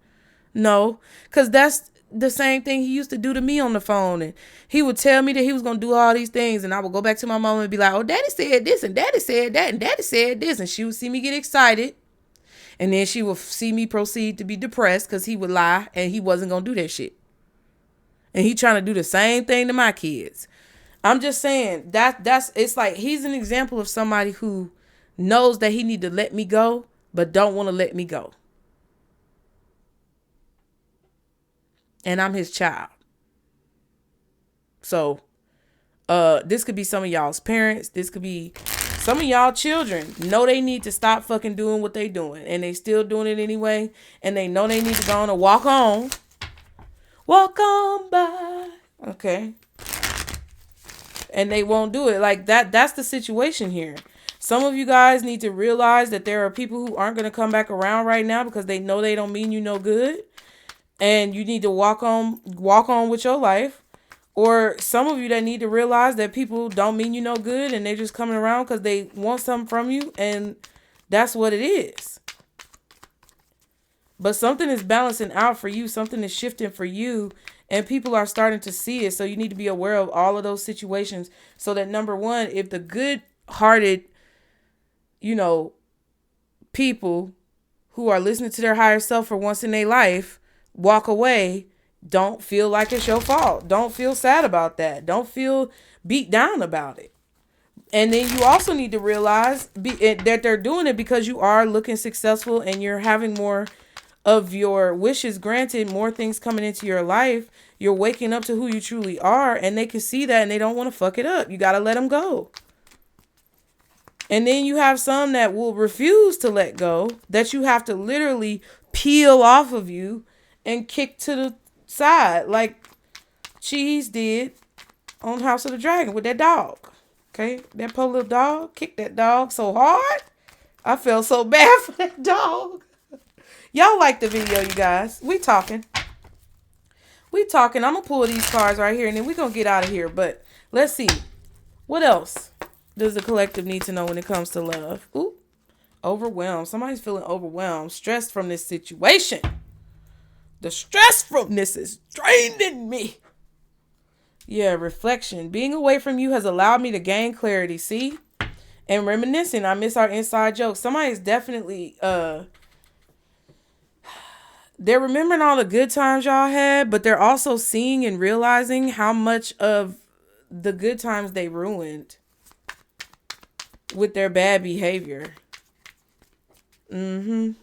No, because that's the same thing he used to do to me on the phone. And he would tell me that he was going to do all these things. And I would go back to my mom and be like, oh, daddy said this and daddy said that and daddy said this. And she would see me get excited. And then she would see me proceed to be depressed because he would lie and he wasn't going to do that shit. And he trying to do the same thing to my kids. I'm just saying that's it's like he's an example of somebody who knows that he need to let me go, but don't want to let me go. And I'm his child. So this could be some of y'all's parents. This could be some of y'all children. Know they need to stop fucking doing what they doing. And they still doing it anyway. And they know they need to go on and walk on. Walk on by. Okay. And they won't do it. Like that's the situation here. Some of you guys need to realize that there are people who aren't going to come back around right now because they know they don't mean you no good. And you need to walk on with your life. Or some of you that need to realize that people don't mean you no good and they're just coming around because they want something from you. And that's what it is. But something is balancing out for you. Something is shifting for you. And people are starting to see it. So you need to be aware of all of those situations. So that, number one, if the good-hearted, people who are listening to their higher self for once in their life walk away, don't feel like it's your fault. Don't feel sad about that. Don't feel beat down about it. And then you also need to realize that they're doing it because you are looking successful and you're having more of your wishes granted, more things coming into your life. You're waking up to who you truly are, and they can see that and they don't want to fuck it up. You got to let them go. And then you have some that will refuse to let go, that you have to literally peel off of you and kick to the side like Cheese did on House of the Dragon with that dog. Okay, that poor little dog kicked that dog so hard. I felt so bad for that dog. Y'all like the video, you guys. We talking. I'm going to pull these cards right here and then we're going to get out of here. But let's see. What else does the collective need to know when it comes to love? Ooh, overwhelmed. Somebody's feeling overwhelmed, stressed from this situation. The stress from this is draining me. Yeah, reflection. Being away from you has allowed me to gain clarity. See? And reminiscing. I miss our inside jokes. Somebody's definitely they're remembering all the good times y'all had, but they're also seeing and realizing how much of the good times they ruined with their bad behavior. And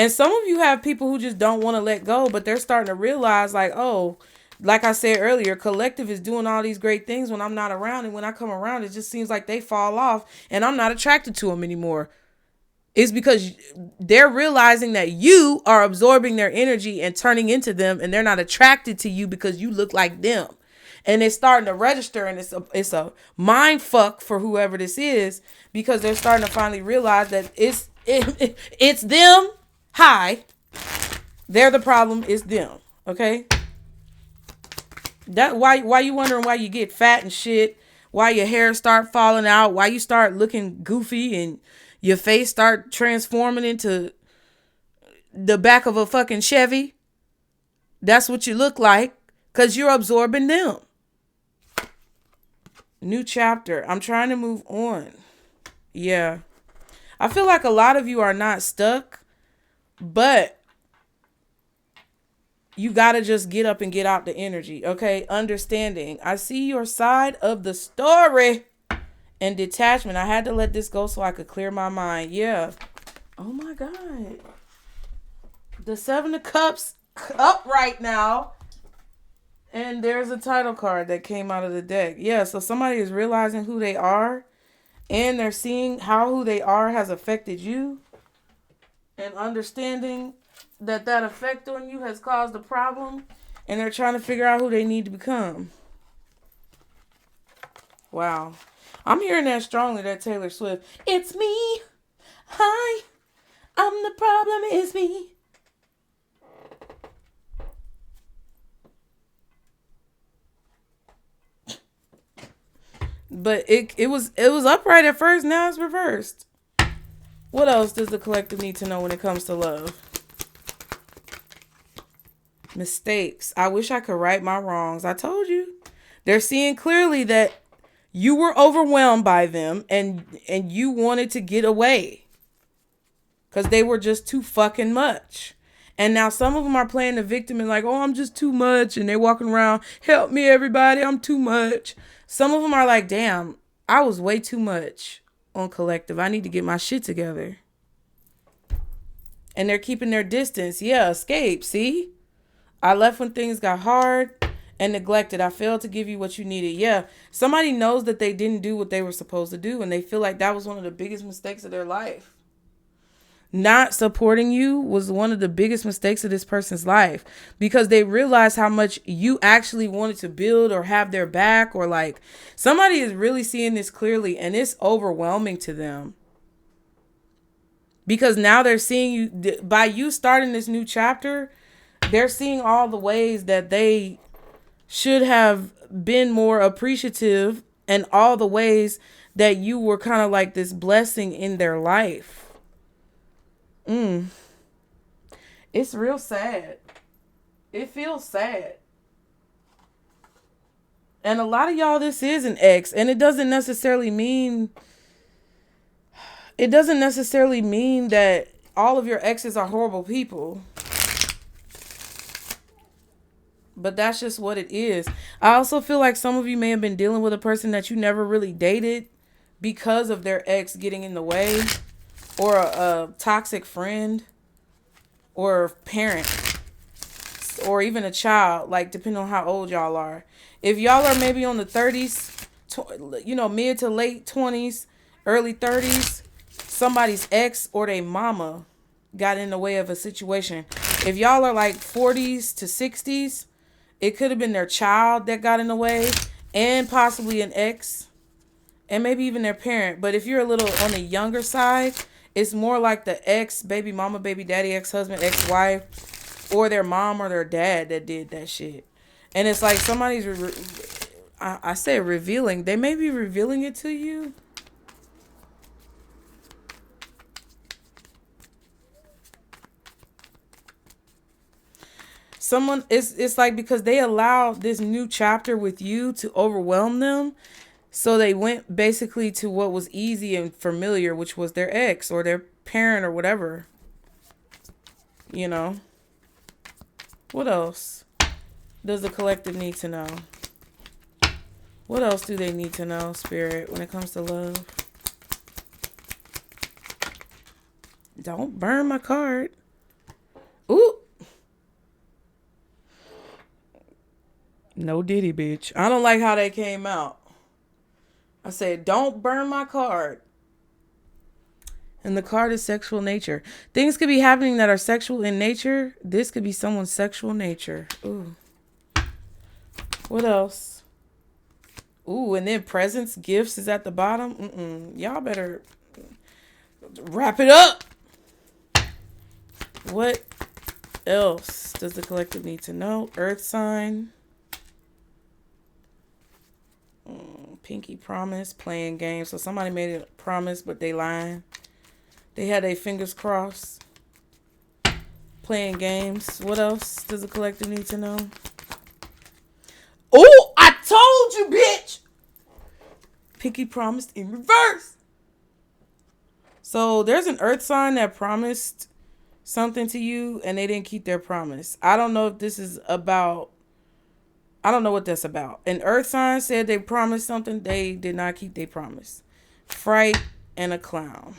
some of you have people who just don't want to let go, but they're starting to realize like, oh, like I said earlier, collective is doing all these great things when I'm not around. And when I come around, it just seems like they fall off and I'm not attracted to them anymore. It's because they're realizing that you are absorbing their energy and turning into them, and they're not attracted to you because you look like them. And it's starting to register, and it's a mind fuck for whoever this is, because they're starting to finally realize that it's them. Hi, they're the problem. It's them. Okay. That why you wondering why you get fat and shit, why your hair start falling out, why you start looking goofy and your face start transforming into the back of a fucking Chevy. That's what you look like because you're absorbing them. New chapter. I'm trying to move on. Yeah. I feel like a lot of you are not stuck, but you got to just get up and get out the energy. Okay. Understanding. I see your side of the story and detachment. I had to let this go so I could clear my mind. Yeah. Oh my God. The 7 of Cups up right now. And there's a title card that came out of the deck. Yeah. So somebody is realizing who they are. And they're seeing how who they are has affected you. And understanding that effect on you has caused a problem. And they're trying to figure out who they need to become. Wow. I'm hearing that strongly, that Taylor Swift. It's me. Hi. I'm the problem, it's me. But it was upright at first, now it's reversed. What else does the collective need to know when it comes to love? Mistakes. I wish I could right my wrongs. I told you. They're seeing clearly that you were overwhelmed by them and you wanted to get away. Because they were just too fucking much. And now some of them are playing the victim and like, oh, I'm just too much. And they're walking around, help me, everybody, I'm too much. Some of them are like, damn, I was way too much on collective. I need to get my shit together. And they're keeping their distance. Yeah, escape, see? I left when things got hard and neglected. I failed to give you what you needed. Yeah, somebody knows that they didn't do what they were supposed to do. And they feel like that was one of the biggest mistakes of their life. Not supporting you was one of the biggest mistakes of this person's life because they realized how much you actually wanted to build or have their back, or like somebody is really seeing this clearly and it's overwhelming to them because now they're seeing you by you starting this new chapter. They're seeing all the ways that they should have been more appreciative and all the ways that you were kind of like this blessing in their life. It's real sad. It feels sad. And a lot of y'all, this is an ex, and it doesn't necessarily mean that all of your exes are horrible people. But that's just what it is. I also feel like some of you may have been dealing with a person that you never really dated because of their ex getting in the way, or a toxic friend, or parent, or even a child, like depending on how old y'all are. If y'all are maybe on the 30s, mid to late 20s, early 30s, somebody's ex or their mama got in the way of a situation. If y'all are like 40s to 60s, it could have been their child that got in the way, and possibly an ex, and maybe even their parent. But if you're a little on the younger side, it's more like the ex, baby mama, baby daddy, ex-husband, ex-wife, or their mom or their dad that did that shit. And it's like somebody's, I say revealing. They may be revealing it to you. It's like because they allowed this new chapter with you to overwhelm them. So they went basically to what was easy and familiar, which was their ex or their parent or whatever. You know. What else does the collective need to know? What else do they need to know, Spirit, when it comes to love? Don't burn my card. Ooh. No diddy, bitch. I don't like how they came out. I said, don't burn my card. And the card is sexual nature. Things could be happening that are sexual in nature. This could be someone's sexual nature. Ooh. What else? Ooh, and then presents, gifts is at the bottom. Y'all better wrap it up. What else does the collective need to know? Earth sign. Pinky promise, playing games. So somebody made a promise, but they lying. They had their fingers crossed. Playing games. What else does the collective need to know? Oh, I told you, bitch! Pinky promised in reverse. So there's an earth sign that promised something to you and they didn't keep their promise. I don't know if this is about... I don't know what that's about. An earth sign said they promised something. They did not keep their promise. Fright and a clown.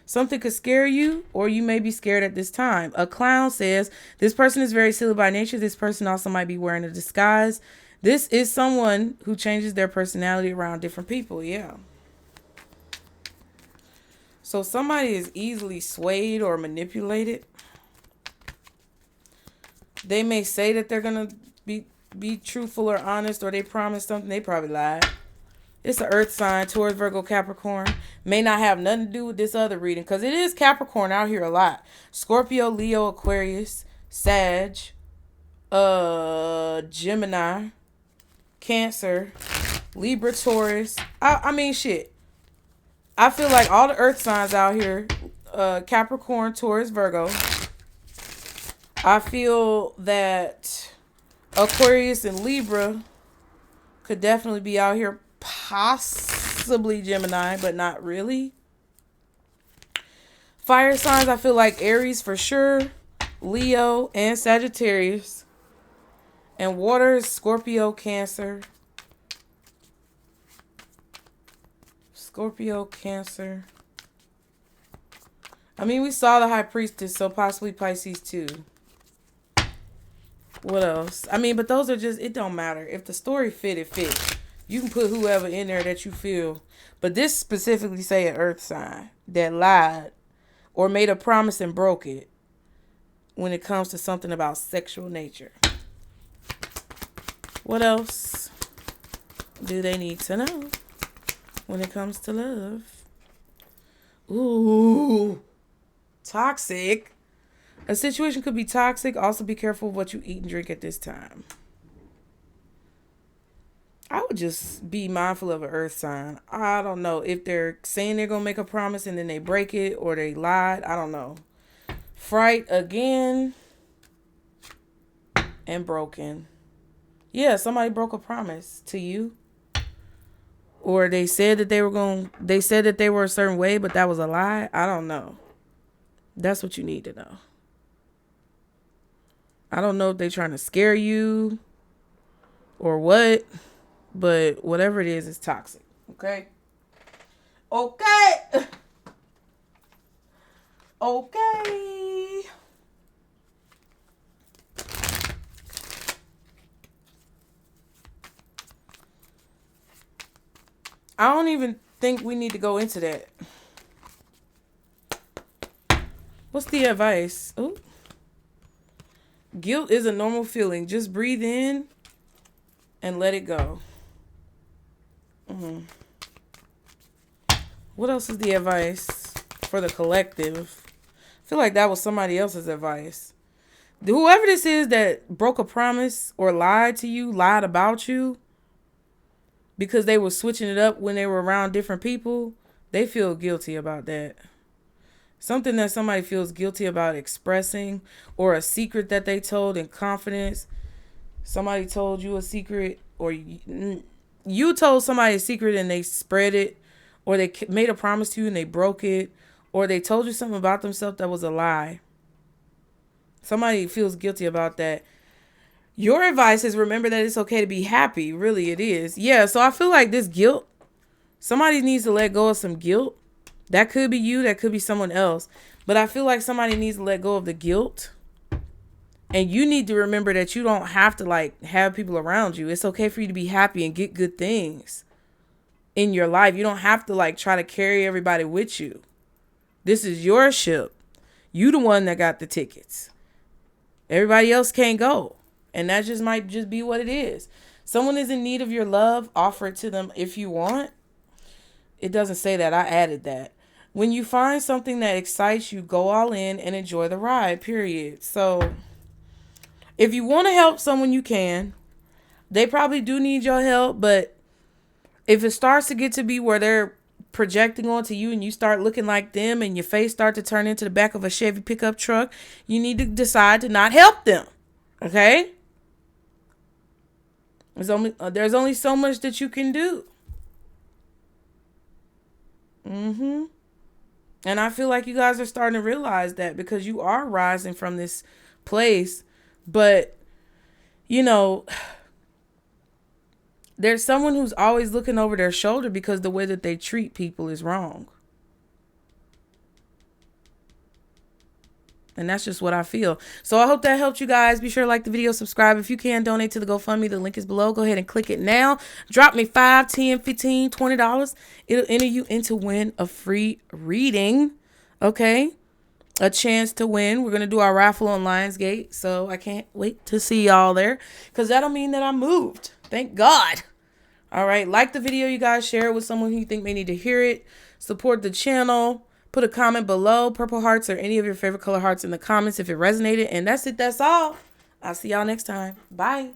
Something could scare you, or you may be scared at this time. A clown says, this person is very silly by nature. This person also might be wearing a disguise. This is someone who changes their personality around different people. Yeah. So somebody is easily swayed or manipulated. They may say that they're going to be truthful or honest, or they promise something. They probably lied. It's an earth sign, Taurus, Virgo, Capricorn. May not have nothing to do with this other reading, because it is Capricorn out here a lot. Scorpio, Leo, Aquarius, Sag, Gemini, Cancer, Libra, Taurus. I mean, shit. I feel like all the earth signs out here, Capricorn, Taurus, Virgo. I feel that Aquarius and Libra could definitely be out here. Possibly Gemini, but not really. Fire signs, I feel like Aries for sure, Leo, and Sagittarius. And water is Scorpio, Cancer. Scorpio, Cancer. I mean, we saw the High Priestess, so possibly Pisces too. What else? I mean, but those are just, it don't matter. If the story fit, it fits. You can put whoever in there that you feel. But this specifically say an earth sign that lied or made a promise and broke it when it comes to something about sexual nature. What else do they need to know when it comes to love? Ooh, toxic. A situation could be toxic. Also be careful of what you eat and drink at this time. I would just be mindful of an earth sign. I don't know if they're saying they're going to make a promise and then they break it or they lied. I don't know. Fright again and broken. Yeah, somebody broke a promise to you. Or they said that they were a certain way, but that was a lie. I don't know. That's what you need to know. I don't know if they're trying to scare you or what. But whatever it is, it's toxic. Okay? Okay. Okay. I don't even think we need to go into that. What's the advice? Ooh. Guilt is a normal feeling. Just breathe in and let it go. What else is the advice for the collective? I feel like that was somebody else's advice. Whoever this is that broke a promise or lied to you, lied about you, because they were switching it up when they were around different people, they feel guilty about that. Something that somebody feels guilty about expressing, or a secret that they told in confidence. Somebody told you a secret, or you told somebody a secret and they spread it, or they made a promise to you and they broke it, or they told you something about themselves that was a lie. Somebody feels guilty about that. Your advice is remember that it's okay to be happy. Really, it is. Yeah, so I feel like this guilt, somebody needs to let go of some guilt. That could be you, that could be someone else. But I feel like somebody needs to let go of the guilt. And you need to remember that you don't have to have people around you. It's okay for you to be happy and get good things in your life. You don't have to try to carry everybody with you. This is your ship. You the one that got the tickets. Everybody else can't go. And that just might just be what it is. Someone is in need of your love. Offer it to them if you want. It doesn't say that. I added that. When you find something that excites you, go all in and enjoy the ride, period. So if you want to help someone, you can. They probably do need your help, but If it starts to get to be where they're projecting onto you and you start looking like them and your face start to turn into the back of a Chevy pickup truck, you need to decide to not help them. Okay? There's only so much that you can do. And I feel like you guys are starting to realize that, because you are rising from this place. But, you know, there's someone who's always looking over their shoulder because the way that they treat people is wrong. And that's just what I feel. So I hope that helped you guys. Be sure to like the video, subscribe. If you can, donate to the GoFundMe. The link is below. Go ahead and click it now. Drop me $5, $10, $15, $20. It'll enter you into win a free reading. Okay? A chance to win. We're going to do our raffle on Lionsgate. So I can't wait to see y'all there, because that'll mean that I moved. Thank God. All right. Like the video, you guys. Share it with someone who you think may need to hear it. Support the channel. Put a comment below, purple hearts or any of your favorite color hearts in the comments if it resonated. And that's it. That's all. I'll see y'all next time. Bye.